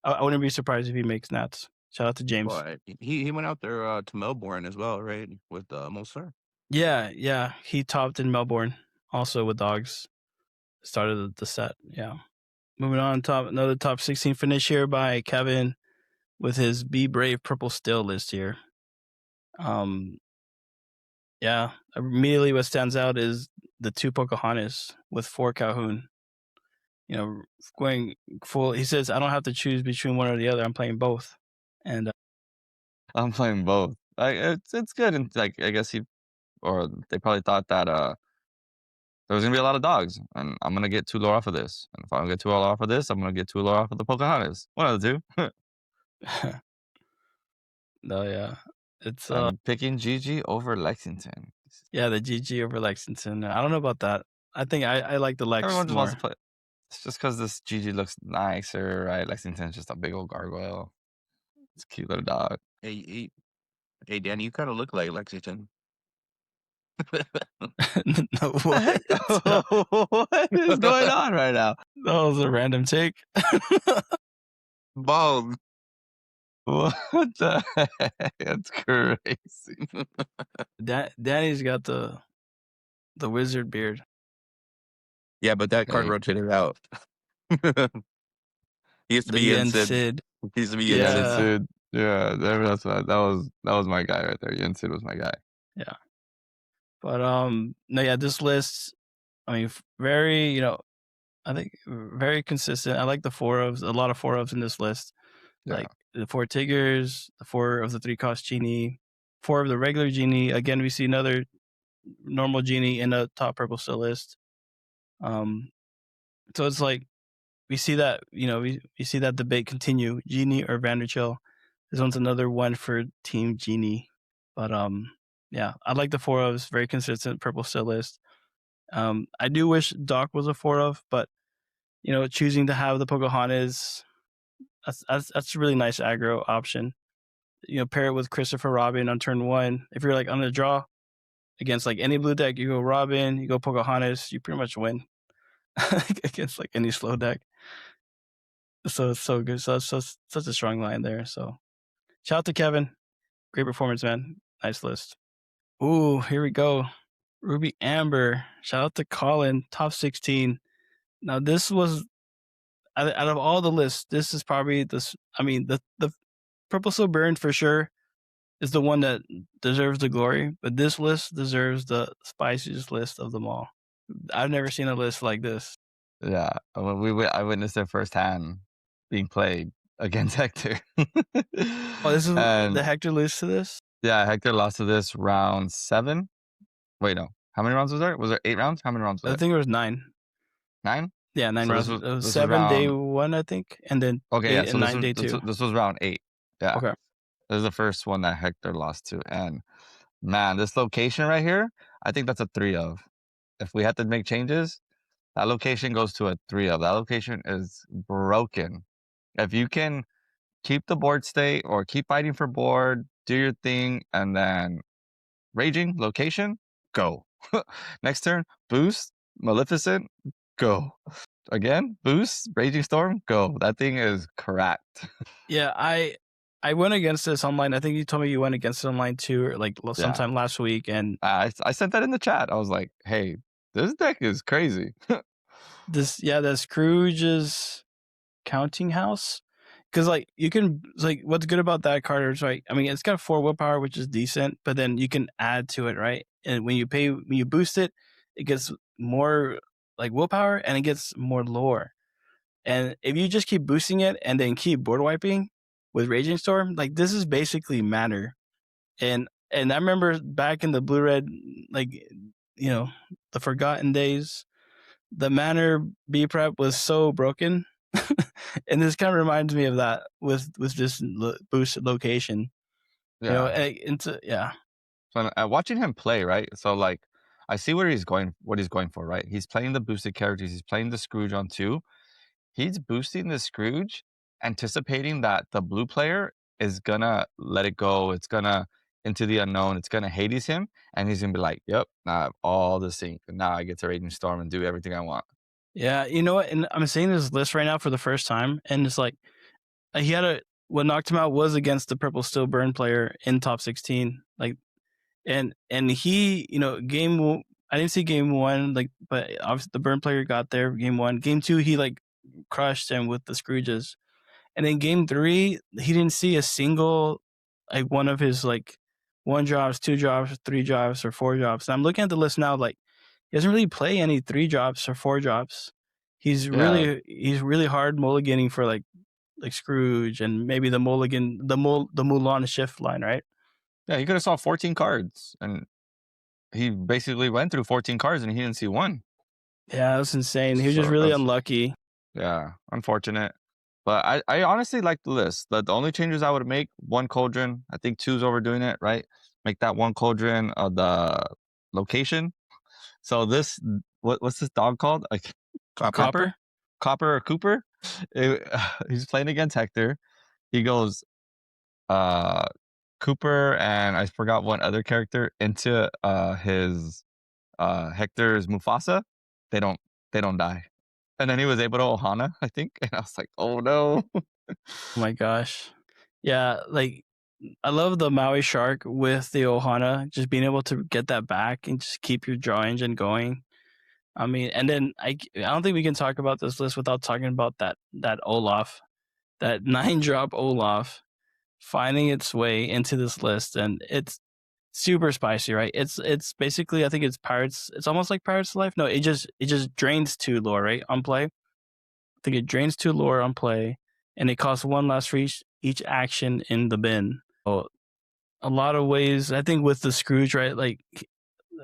I wouldn't be surprised if he makes Nats. Shout out to James. Well, he went out there to Melbourne as well, right? With Mosar. Yeah. He topped in Melbourne also with dogs. Started the set. Yeah. Moving on, another top 16 finish here by Kevin with his Be Brave Purple Still list here. Yeah. Immediately what stands out is the 2 Pocahontas with 4 Calhoun. going full. He says, I don't have to choose between one or the other. I'm playing both. And I'm playing both. It's good. And like, I guess they probably thought that there was gonna be a lot of dogs, and I'm gonna get 2 lore off of this. And if I don't get 2 lore off of this, I'm gonna get 2 lore off of the Pocahontas. One of the two. no, yeah, it's I'm picking GG over Lexington. Yeah, the GG over Lexington. I don't know about that. I think I like the Lex Everyone just more. wants to play. It's just because this GG looks nicer, right? Lexington's just a big old gargoyle. It's a cute little dog. Hey, Danny, you kind of look like Lexington. No, what? What is going on right now? That was a random take. Bald. What the heck? That's crazy. Danny's got the wizard beard. Yeah, but that card rotated out. He used to be Yen Sid. He used to be Yen Sid. Yeah, that's what, that was my guy right there. Yen Sid was my guy. Yeah. But no, yeah, this list, I mean, very, I think very consistent. I like the 4-ofs, a lot of 4-ofs in this list. Yeah. Like the 4 Tigers, the 4 of the 3-cost Genie, 4 of the regular Genie. Again, we see another normal Genie in a top purple still list. So it's like we see that, we see that debate continue, Genie or Vanderchill. This one's another one for Team Genie. But yeah, I like the 4-ofs, very consistent purple still list. I do wish Doc was a 4-of, but choosing to have the Pocahontas, that's a really nice aggro option. Pair it with Christopher Robin on turn 1. If you're like on the draw against like any blue deck, you go Robin, you go Pocahontas, you pretty much win against like any slow deck. So it's so good. So it's such a strong line there. So shout out to Kevin. Great performance, man. Nice list. Ooh, here we go. Ruby Amber. Shout out to Colin. Top 16. Now this was out of all the lists, this is probably this. I mean, the Purple Still Burned for sure is the one that deserves the glory, but this list deserves the spiciest list of them all. I've never seen a list like this. Yeah, I witnessed it firsthand being played against Hector. Oh, this is the Hector lose to this? Yeah, Hector lost to this round 7. Wait, no. How many rounds was there? Was there 8 rounds? How many rounds was there? I think it was 9. 9? Yeah, 9 rounds. It was 7 day 1, I think, and then 8 and 9 day 2. This was round 8. Yeah. Okay. This is the first one that Hector lost to. And man, this location right here, I think that's a 3-of. If we had to make changes, that location goes to a 3-of. That location is broken. If you can keep the board state or keep fighting for board, do your thing, and then raging location, go. Next turn, boost, Maleficent, go. Again, boost, Raging Storm, go. That thing is cracked. Yeah, I went against this online. I think you told me you went against it online too, or like sometime last week. And I sent that in the chat. I was like, hey, this deck is crazy. The Scrooge's Counting House. Because like you can like what's good about that card is right. I mean, it's got 4 willpower, which is decent, but then you can add to it, right? And when you boost it, it gets more like willpower and it gets more lore. And if you just keep boosting it and then keep board wiping with Raging Storm, like this is basically Manor. And I remember back in the blue red, like the forgotten days, the Manor B prep was so broken. And this kind of reminds me of that with this boosted location. Yeah. So watching him play, right? So like I see what he's going for, right? He's playing the boosted characters. He's playing the Scrooge on 2. He's boosting the Scrooge, anticipating that the blue player is gonna let it go. It's gonna into the unknown. It's gonna Hades him, and he's gonna be like, "Yep, now I have all the sync, and now I get to Raging Storm and do everything I want." Yeah, you know what? And I'm seeing this list right now for the first time, and it's like he had what knocked him out was against the Purple Still Burn player in top 16. Like, and he, game. I didn't see game 1, like, but obviously the Burn player got there game 1. Game 2, he like crushed him with the Scrooges, and in game 3, he didn't see a single like one of his like 1 drops, 2 drops, 3 drops, or 4 drops. And I'm looking at the list now, like he doesn't really play any 3 drops or 4 drops. he's really hard mulliganing for like Scrooge and maybe the mulligan, the Mulan shift line, right? Yeah, he could have saw 14 cards, and he basically went through 14 cards and he didn't see one. Yeah, that was insane. He was just really unlucky. Yeah, unfortunate. But I honestly like the list. The only changes I would make, 1 cauldron. I think 2's overdoing it, right? Make that 1 cauldron of the location. So this, what's this dog called? Like Copper or Cooper? He's playing against Hector. He goes Cooper and I forgot one other character into his Hector's Mufasa. They don't die. And then he was able to Ohana, I think. And I was like, oh no. Oh my gosh. Yeah, like I love the Maui Shark with the Ohana, just being able to get that back and just keep your draw engine going. I mean, and then I don't think we can talk about this list without talking about that Olaf, that 9-drop Olaf finding its way into this list, and it's super spicy, right? It's basically, I think it's Pirates. It's almost like Pirates Life. No, it just drains 2 lore, right, on play. I think it drains 2 lore on play, and it costs 1 less for each action in the bin. So a lot of ways, I think with the Scrooge, right? Like,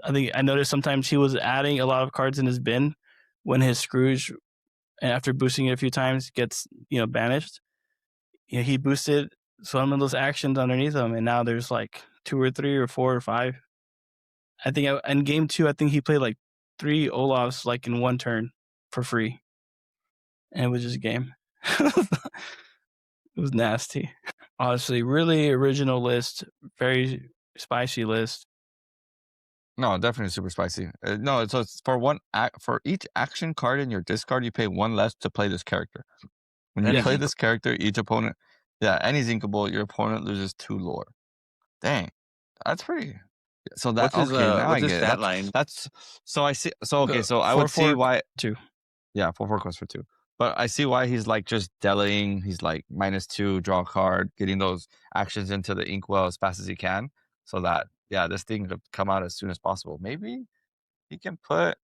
I think I noticed sometimes he was adding a lot of cards in his bin when his Scrooge, after boosting it a few times, gets banished. He boosted some of those actions underneath him, and now there's like 2 or 3 or 4 or 5. I think in game 2, I think he played like 3 Olafs like in 1 turn for free, and it was just a game. It was nasty. Honestly, really original list, very spicy list. No, definitely super spicy. No, so it's for each action card in your discard, you pay 1 less to play this character. When you play this character, each opponent, and he's inkable, your opponent loses 2 lore. Dang, that's pretty. So that what's his stat line? That's so I see. So okay, so I would see why 2. Yeah, 4/4 cost for 2. But I see why he's like just delaying. He's like -2, draw a card, getting those actions into the inkwell as fast as he can, so that this thing could come out as soon as possible. Maybe he can put.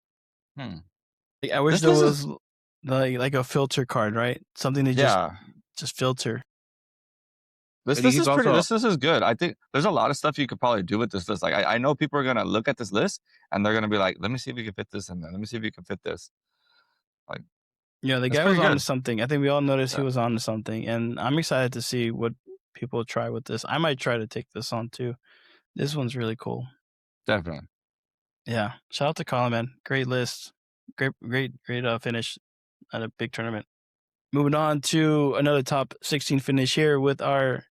I wish there was like a filter card, right? Something to just filter. This is pretty. This is good. I think there's a lot of stuff you could probably do with this list. Like I know people are gonna look at this list and they're gonna be like, "Let me see if you can fit this in there. Let me see if you can fit this." Like, yeah, the guy was on to something. I think we all noticed he was on to something, and I'm excited to see what people try with this. I might try to take this on too. This one's really cool. Definitely. Yeah. Shout out to Colin, man. Great list. Great finish at a big tournament. Moving on to another top 16 finish here with our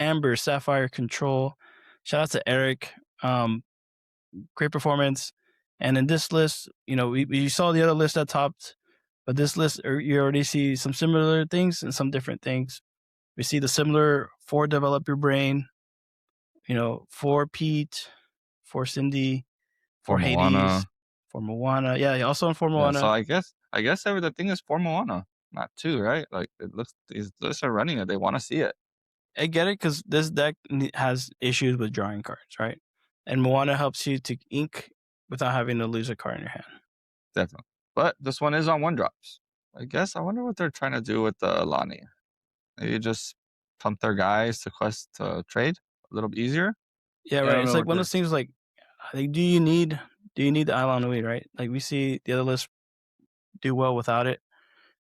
Amber Sapphire Control. Shout out to Eric. Great performance. And in this list, we saw the other list that topped, but this list, you already see some similar things and some different things. We see the similar 4 Develop Your Brain, 4 Pete, 4 Cindy, 4 Hades, 4 Moana. Yeah, also in 4 Moana. So I guess the thing is 4 Moana, not 2, right? Like it looks, these lists are running it. They want to see it. I get it because this deck has issues with drawing cards, right? And Moana helps you to ink without having to lose a card in your hand. Definitely. But this one is on 1-drops. I guess I wonder what they're trying to do with the Lani. Maybe just pump their guys to quest to trade a little bit easier. Yeah, right. It's like one of those things like do you need the Island Weed, right? Like we see the other lists do well without it.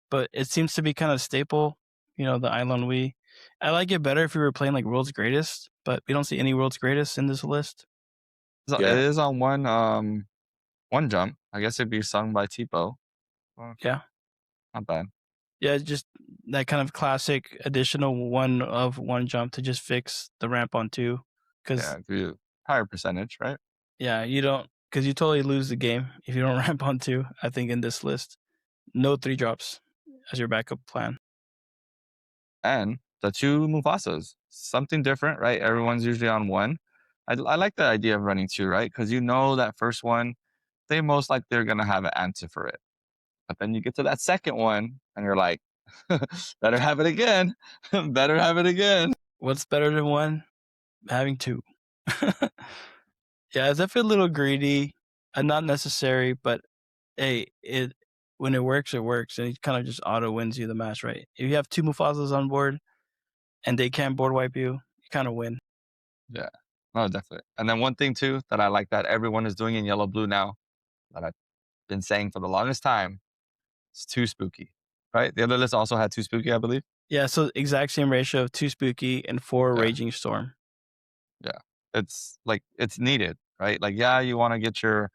But it seems to be kind of staple, the Island Weed. I like it better if we were playing like World's Greatest, but we don't see any World's Greatest in this list. So it is on one jump. I guess it'd be sung by Tipo. Well, yeah. Not bad. Yeah, just that kind of classic additional 1 jump to just fix the ramp on 2. Cause higher percentage, right? Yeah, you don't, because you totally lose the game if you don't ramp on 2, I think, in this list. No 3 drops as your backup plan. And the 2 Mufasas. Something different, right? Everyone's usually on 1. I like the idea of running 2, right? Because that first one, they most likely they're going to have an answer for it. But then you get to that second one, and you're like, better have it again. Better have it again. What's better than 1? Having 2. Yeah, it's definitely a little greedy and not necessary, but hey, when it works, and it kind of just auto wins you the match, right? If you have 2 Mufasas on board and they can't board wipe you, you kind of win. Yeah, no, definitely. And then one thing too that I like that everyone is doing in yellow blue now, that I've been saying for the longest time, is 2 spooky, right? The other list also had 2 spooky, I believe. Yeah, so exact same ratio of 2 spooky and 4 raging storm. Yeah, it's like it's needed, right? Like, yeah, you want to get your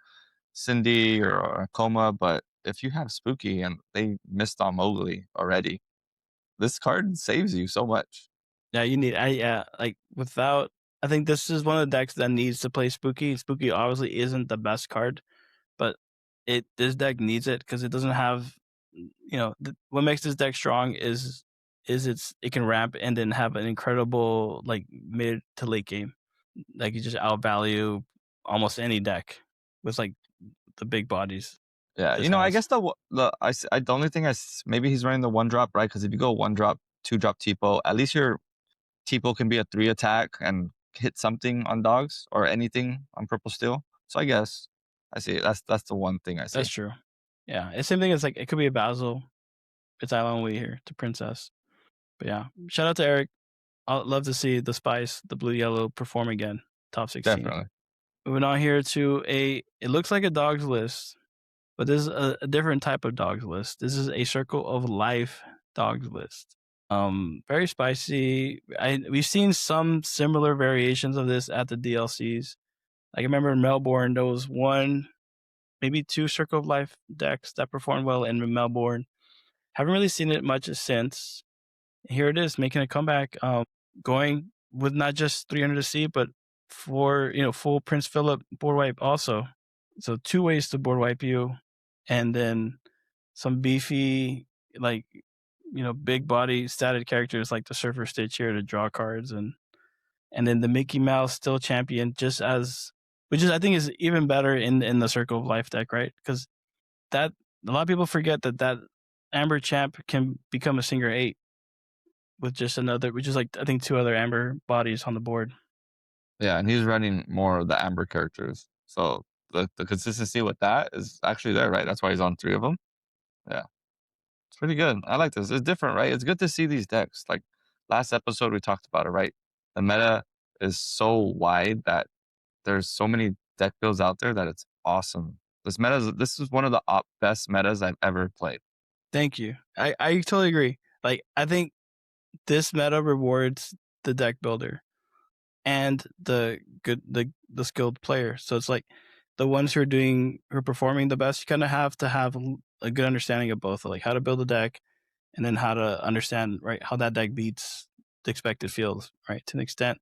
Cindy or Coma, but if you have spooky and they missed on Mowgli already, this card saves you so much. Yeah, you need. Like without. I think this is one of the decks that needs to play spooky. Spooky obviously isn't the best card, but this deck needs it because it doesn't have. What makes this deck strong is it can ramp and then have an incredible like mid to late game. Like you just outvalue almost any deck with like the big bodies. Yeah, I guess the only thing maybe he's running the 1-drop, right? Because if you go 1-drop, 2-drop Tipo, at least your Tipo can be a 3 attack and hit something on dogs or anything on purple steel. So I guess I see it. That's the one thing I see. That's true. Yeah, it's same thing as like it could be a Basil. It's Island Way here to Princess. But yeah, shout out to Eric. I'd love to see the Spice, the blue yellow perform again. Top 16. Definitely. Moving on here to it looks like a dogs list, but this is a different type of dogs list. This is a Circle of Life dogs list. Very spicy. We've seen some similar variations of this at the DLCs. Like I remember in Melbourne, there was 1, maybe 2 Circle of Life decks that performed well in Melbourne. Haven't really seen it much since. Here it is, making a comeback. Going with not just 300 to C, but for full Prince Philip board wipe also. So 2 ways to board wipe you, and then some beefy like big body statted characters like the Surfer Stitch here to draw cards, and then the Mickey Mouse still champion, which I think is even better in the Circle of Life deck, right? Because that a lot of people forget that Amber Champ can become a Singer 8 with just another, which is like I think 2 other Amber bodies on the board. Yeah, and he's running more of the Amber characters, so the consistency with that is actually there, right? That's why he's on 3 of them. Yeah, it's pretty good. I like this. It's different, right? It's good to see these decks. Like last episode, we talked about it, right? The meta is so wide that there's so many deck builds out there that it's awesome. This is one of the best metas I've ever played. Thank you. I totally agree. Like I think this meta rewards the deck builder and the skilled player. So it's like the ones who are performing the best, you kind of have to have a good understanding of both, like how to build a deck and then how to understand, right, how that deck beats the expected fields, right, to an extent.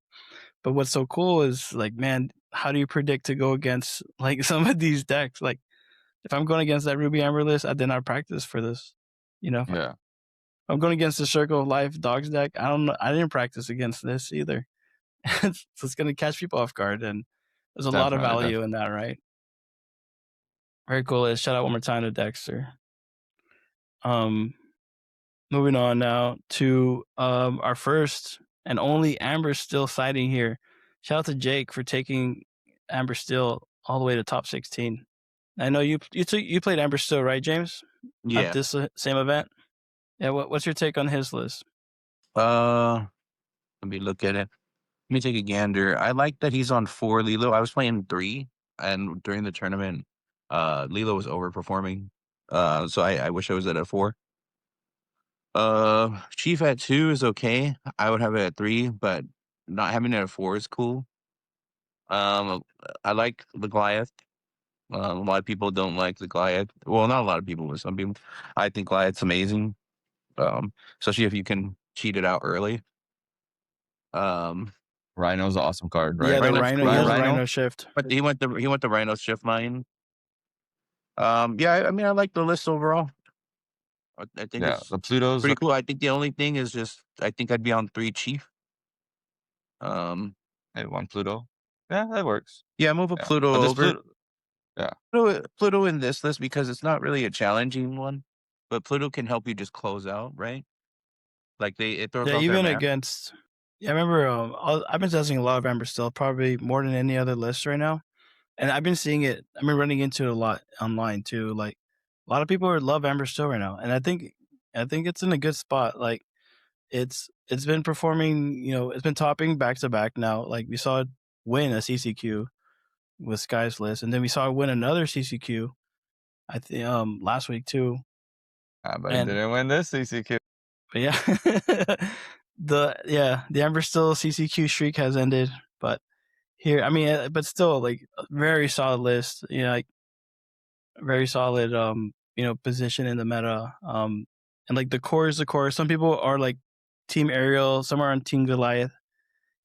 But what's so cool is like, man, how do you predict to go against like some of these decks? Like if I'm going against that Ruby Amber list, I did not practice for this. Yeah. I'm going against the Circle of Life dogs deck. I don't know. I didn't practice against this either. So it's going to catch people off guard, and there's a lot of value in that, right? Very cool. Shout out one more time to Dexter. Moving on now to our first and only Amber Still sighting here. Shout out to Jake for taking Amber Still all the way to top 16. I know you played Amber Still, right, James? Yeah. At this same event. Yeah. What's your take on his list? Let me look at it. Let me take a gander. I like that he's on 4 Lilo. I was playing 3, and during the tournament, Lilo was overperforming. So I wish I was at a 4. Chief at 2 is okay. I would have it at 3, but not having it at 4 is cool. I like the Goliath. A lot of people don't like the Goliath. Well, not a lot of people, but some people. I think Goliath's amazing. Especially if you can cheat it out early. Rhino's an awesome card, right? Yeah, the Rhino's Rhino, cool. Rhino shift. But he went the Rhino shift line. Yeah, I mean, I like the list overall. I think it's the Pluto's pretty cool. I think the only thing is just I think I'd be on 3 Chief. Maybe 1 Pluto. Yeah, that works. Yeah, move a Pluto over. Pluto, Pluto in this list because it's not really a challenging one, but Pluto can help you just close out, right? Like it throws off even their against. Yeah, I remember I've been testing a lot of Amber Still, probably more than any other list right now, and I've been seeing it. I've been running into it a lot online too. Like a lot of people love Amber Still right now, and I think it's in a good spot. Like it's been performing, it's been topping back to back now. Like we saw it win a CCQ with Sky's List, and then we saw it win another CCQ. I think last week too. But it didn't win this CCQ. But yeah, the Amber Still CCQ streak has ended, but here, I mean, but still, like a very solid list. Like very solid, position in the meta. And like the core is the core. Some people are like Team Ariel, some are on Team Goliath.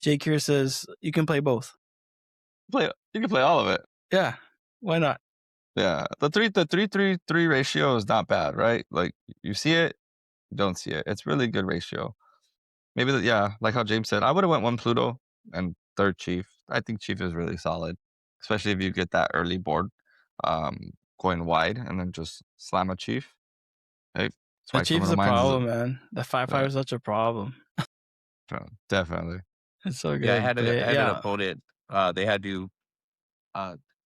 Jake here says you can play both. You can play all of it. Yeah, why not? Yeah, the 3-3-3 ratio is not bad, right? Like you see it, you don't see it. It's really good ratio. Maybe like how James said, I would have went 1 Pluto and 3rd Chief. I think Chief is really solid, especially if you get that early board, going wide and then just slam a Chief. Hey, the Chief is a problem, man. The 5/5 is such a problem. Definitely, it's so good. Yeah, I had an opponent. They had to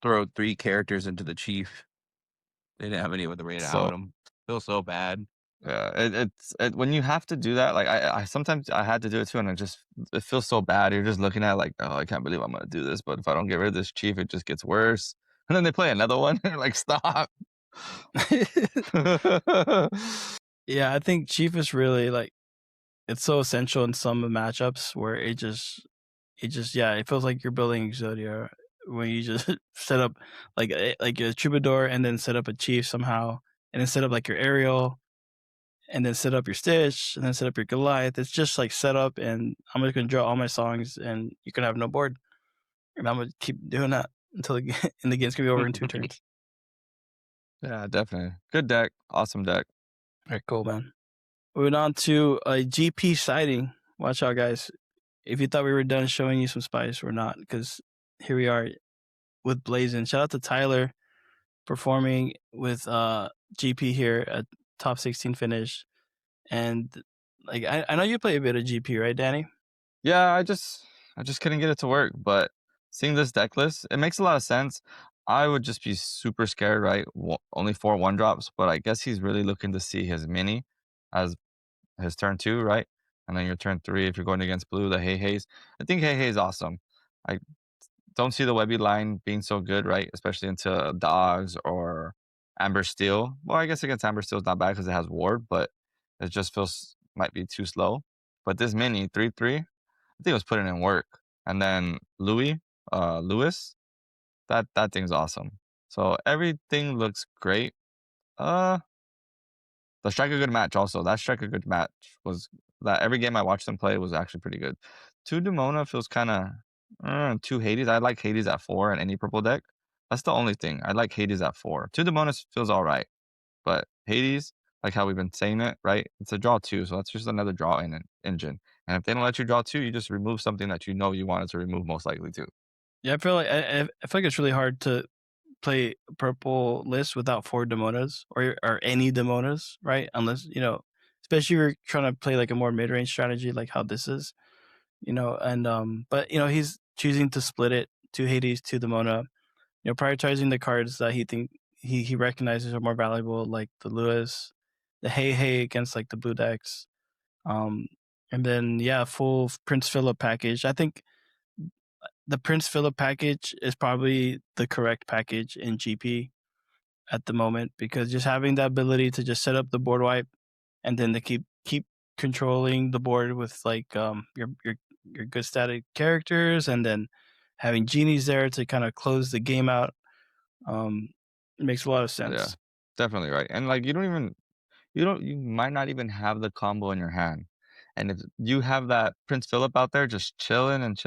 throw 3 characters into the Chief. They didn't have any with the raid out them. Feels so bad. Yeah, it's when you have to do that. Like I sometimes I had to do it too, and it feels so bad. You're just looking at like, oh, I can't believe I'm gonna do this, but if I don't get rid of this Chief, it just gets worse. And then they play another one, and you're like, stop. Yeah, I think Chief is really like, it's so essential in some matchups where it feels like you're building Exodia when you just set up like a Troubadour and then set up a Chief somehow, and then set up like your Ariel, and then set up your Stitch, and then set up your Goliath. It's just like set up, and I'm just gonna draw all my songs, and you can have no board. And I'm gonna keep doing that until the game's gonna be over in 2 turns. Yeah, definitely. Good deck. Awesome deck. Very cool, man. Moving on to a GP sighting. Watch out, guys. If you thought we were done showing you some spice, we're not, because here we are with Blazing. Shout out to Tyler performing with GP here at top 16 finish. And like I know you play a bit of GP, right, Danny? Yeah, I just couldn't get it to work, but seeing this deck list, it makes a lot of sense. I would just be super scared, right? Only 4 1-drops, but I guess he's really looking to see his mini as his turn 2, right? And then your turn 3, if you're going against blue, the Hey Hey's. I think Hey Hey is awesome. I don't see the Webby line being so good, right? Especially into Dogs or Amber Steel. Well, I guess against Amber Steel is not bad because it has Ward, but it just might be too slow. But this mini 3-3, I think it was putting in work. And then Lewis, that thing's awesome. So everything looks great. The Strike a Good Match also. That Strike a Good Match was that every game I watched them play was actually pretty good. 2 Demona feels kind of 2 Hades. I like Hades at 4 in any purple deck. That's the only thing. I like Hades at 4. 2 Demona feels all right. But Hades, like how we've been saying it, right? It's a draw 2, so that's just another draw in an engine. And if they don't let you draw 2, you just remove something that you know you wanted to remove most likely too. Yeah, I feel like it's really hard to play purple list without 4 Demonas or any Demonas, right? Unless, especially if you're trying to play like a more mid-range strategy like how this is, and but he's choosing to split it to Hades, to Demona, prioritizing the cards that he recognizes are more valuable, like the Lewis, the Hey against like the blue decks, and then full Prince Philip package. I think the Prince Philip package is probably the correct package in GP at the moment, because just having the ability to just set up the board wipe and then to keep controlling the board with like your good static characters, and then having genies there to kind of close the game out, it makes a lot of sense. Yeah, definitely right. And like you might not even have the combo in your hand. And if you have that Prince Philip out there just chilling and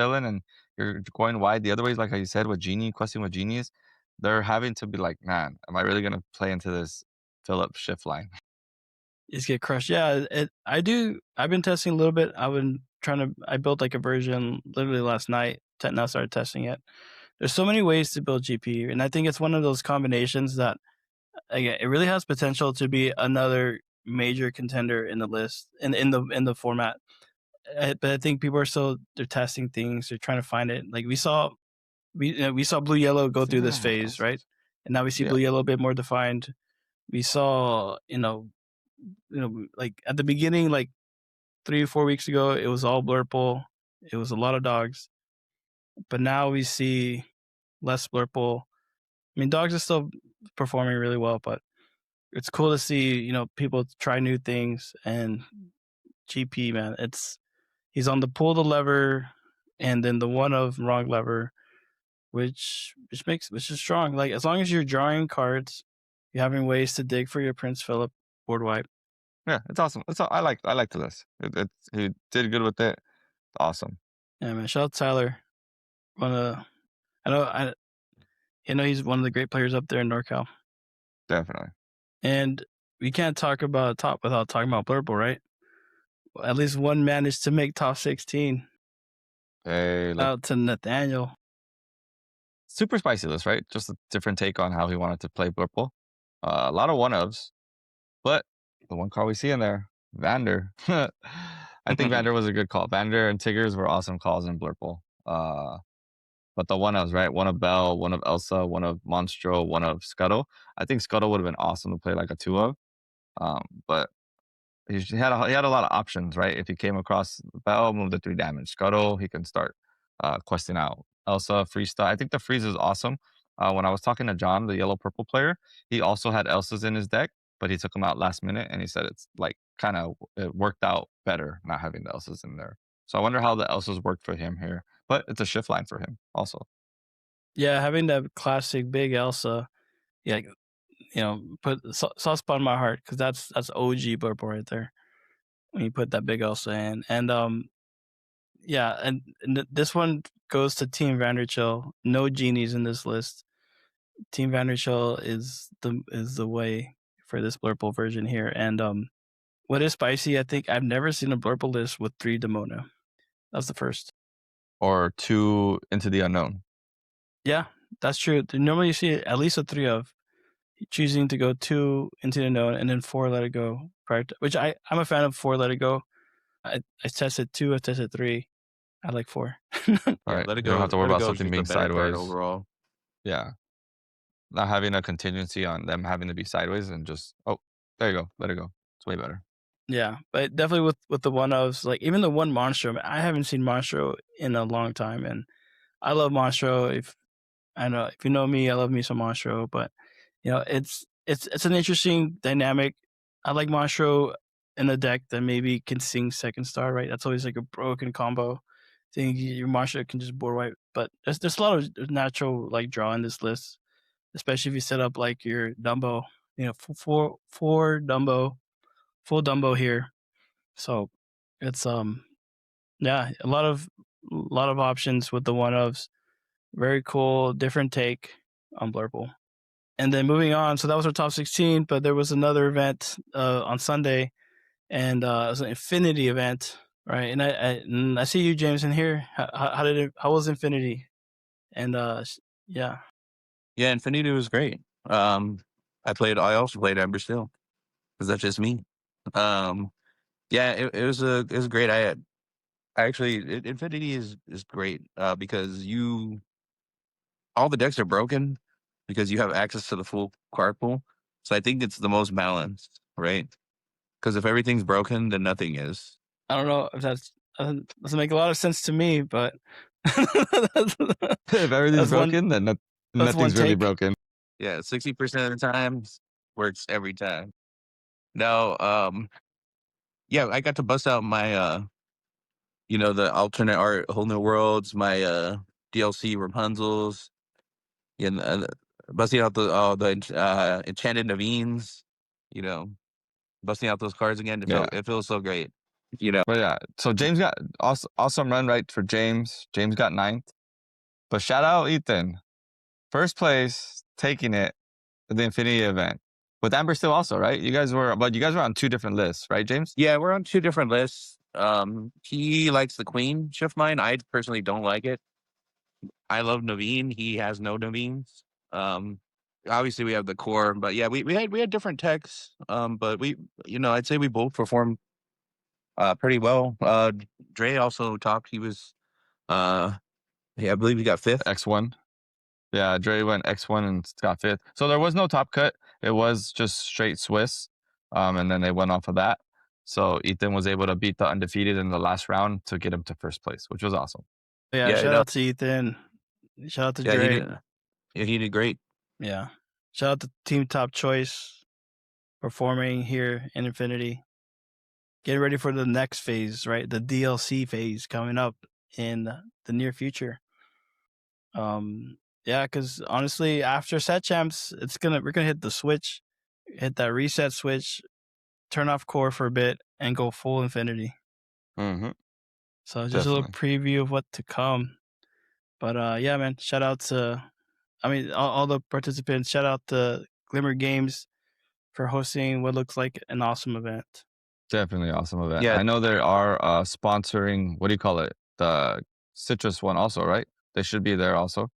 you're going wide the other ways, like how you said, with Genie, questing with Genies, they're having to be like, man, am I really going to play into this Philip shift line? Just get crushed. Yeah, I've been testing a little bit. I built like a version literally last night. Now started testing it. There's so many ways to build GP, and I think it's one of those combinations that, again, it really has potential to be another major contender in the list, in the format. But I think people are they're testing things, they're trying to find it. Like we saw blue yellow go through this phase, right? And now we see blue yellow a bit more defined. we saw, like at the beginning, like 3 or 4 weeks ago, it was all Blurple. It was a lot of dogs. But now we see less Blurple. I mean, dogs are still performing really well, but it's cool to see, people try new things. And GP, man, he's on the pull the lever and then the one of wrong lever, which is strong. Like, as long as you're drawing cards, you're having ways to dig for your Prince Philip board wipe. Yeah, it's awesome. I like the list. He did good with it. It's awesome. Yeah, man. Shout out Tyler. I know he's one of the great players up there in NorCal. Definitely. And we can't talk about top without talking about Blurple, right? Well, at least one managed to make top 16. Hey, out to Nathaniel. Super spicy list, right? Just a different take on how he wanted to play Blurple. A lot of one-ofs, but the one card we see in there, Vander. I think Vander was a good call. Vander and Tiggers were awesome calls in Blurple. But the one-ofs, right? One of Belle, one of Elsa, one of Monstro, one of Scuttle. I think Scuttle would have been awesome to play like a 2 of. But he had a lot of options, right? If he came across Belle, move the 3 damage. Scuttle, he can start questing out. Elsa, freestyle. I think the freeze is awesome. When I was talking to John, the yellow purple player, he also had Elsas in his deck, but he took them out last minute, and he said it's like it worked out better not having the Elsas in there. So I wonder how the Elsas worked for him here. But it's a shift line for him also. Yeah, having that classic big Elsa, yeah, put soft spot in my heart because that's OG Blurple right there. When you put that big Elsa in, and yeah, and this one goes to Team Vanderchill. No genies in this list. Team Vanderchill is the way for this Blurple version here. And what is spicy? I think I've never seen a Blurple list with 3 Demona. That's the first. Or 2 Into the Unknown. Yeah, that's true. Normally you see at least a 3 of. Choosing to go 2 Into the Unknown and then 4 Let It Go. Which I'm a fan of 4 Let It Go. I tested 2, I tested 3. I like 4. All right, Let It Go. You don't have to worry about something being sideways overall. Yeah. Not having a contingency on them having to be sideways and just, there you go. Let it go. It's way better. Yeah, but definitely with the one-ofs, like even the one Monstro, I haven't seen Monstro in a long time, and I love Monstro. If you know me, I love me some Monstro, but it's an interesting dynamic. I like Monstro in a deck that maybe can sing second star, right? That's always like a broken combo thing. Your Monstro can just board wipe, but there's a lot of natural like draw in this list, especially if you set up like your Dumbo, four Dumbo, full Dumbo here. So it's yeah, a lot of options with the one-ofs. Very cool, different take on Blurple. And then moving on, so that was our top 16, but there was another event on Sunday, and it was an Infinity event, right? And I see you, James, in here. How was Infinity? And yeah, Infinity was great. I also played Ember Steel because that's just me. It was great. Infinity is great because all the decks are broken because you have access to the full card pool. So I think it's the most balanced, right? Because if everything's broken, then nothing is. I don't know if that doesn't make a lot of sense to me, but if everything's broken, then nothing's really broken. Yeah, 60% of the time works every time. No, I got to bust out my the alternate art, Whole New Worlds, my DLC Rapunzel's, busting out the Enchanted Naveen's, busting out those cards again. It feels so great, But yeah, so James got awesome run right for James. James got 9th. But shout out Ethan, first place, taking it at the Infinity event. With Amber still also, right? You guys were on 2 different lists, right, James? Yeah, we're on 2 different lists. He likes the Queen shift mine. I personally don't like it. I love Naveen. He has no Naveens. Obviously we have the core, but yeah, we had different techs. But I'd say we both performed pretty well. Dre also topped. He was I believe he got 5th. X1. Yeah, Dre went X1 and got 5th. So there was no top cut. it was just straight Swiss, and then they went off of that. So Ethan was able to beat the undefeated in the last round to get him to first place, which was awesome. Yeah, shout out to Ethan. Shout out to Drake. He did great. Yeah. Shout out to Team Top Choice performing here in Infinity. Getting ready for the next phase, right? The DLC phase coming up in the near future. Yeah, because honestly, after set champs, we're gonna hit the switch, hit that reset switch, turn off core for a bit, and go full Infinity. Mm-hmm. So just a little preview of what to come. But yeah, man, shout out to, all the participants. Shout out to Glimmer Games for hosting what looks like an awesome event. Definitely awesome event. Yeah. I know they are sponsoring, what do you call it? The Citrus one also, right? They should be there also.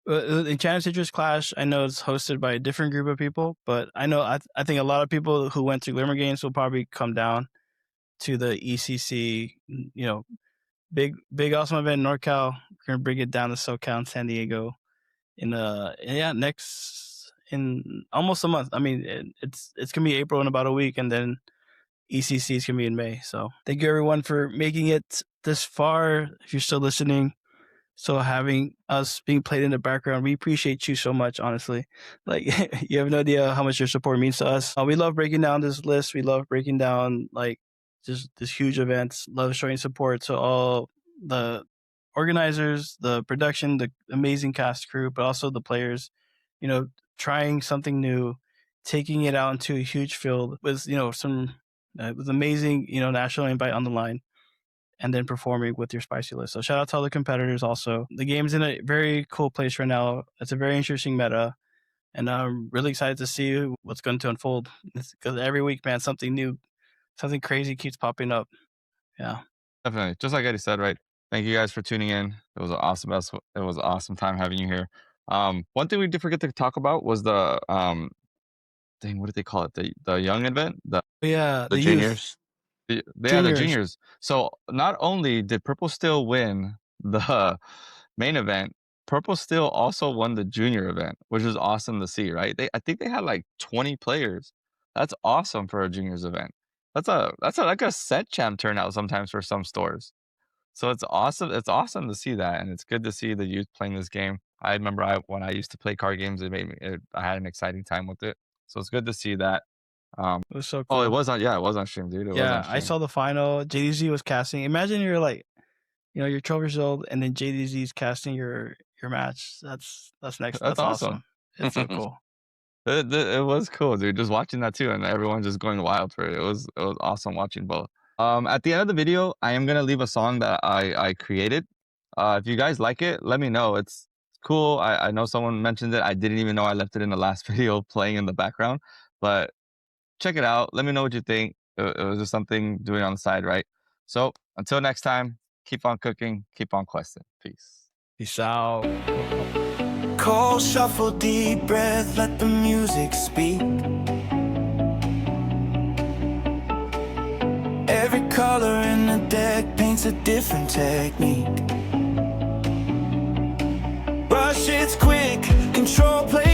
Enchanted Citrus Clash, I know it's hosted by a different group of people, but I know I think a lot of people who went to Glimmer Games will probably come down to the ECC, big awesome event in NorCal. We're gonna bring it down to SoCal and San Diego in almost a month. I mean, it's gonna be April in about a week, and then ECC is gonna be in May. So thank you everyone for making it this far. If you're still listening, so having us being played in the background, we appreciate you so much, honestly. Like, you have no idea how much your support means to us. We love breaking down this list. We love breaking down, like, just this huge events. Love showing support to all the organizers, the production, the amazing cast crew, but also the players, trying something new, taking it out into a huge field with, with amazing, national invite on the line, and then performing with your spicy list. So shout out to all the competitors also. The game's in a very cool place right now. It's a very interesting meta, and I'm really excited to see what's going to unfold. Because every week, man, something new, something crazy keeps popping up. Yeah. Definitely. Just like Eddie said, right? Thank you guys for tuning in. It was an awesome time having you here. One thing we did forget to talk about was the what did they call it? The young event? The juniors. The juniors. So not only did Purple Steel win the main event, Purple Steel also won the junior event, which is awesome to see, right? I think they had like 20 players. That's awesome for a juniors event. That's like a set champ turnout sometimes for some stores. So it's awesome. It's awesome to see that, and it's good to see the youth playing this game. I remember when I used to play card games, I had an exciting time with it. So it's good to see that. It was so cool. Oh, it was on stream, dude. It was on stream. I saw the final. JDZ was casting. Imagine you're like, you're 12 years old, and then JDZ is casting your match. That's next. That's awesome. It's so cool. It was cool, dude. Just watching that too, and everyone just going wild for it. It was awesome watching both. At the end of the video, I am gonna leave a song that I created. If you guys like it, let me know. It's cool. I know someone mentioned it. I didn't even know I left it in the last video playing in the background, but check it out. Let me know what you think. It was just something doing on the side, right? So until next time, keep on cooking, keep on questing. Peace out. Cold shuffle, deep breath, let the music speak. Every color in the deck paints a different technique. Rush, it's quick, control, play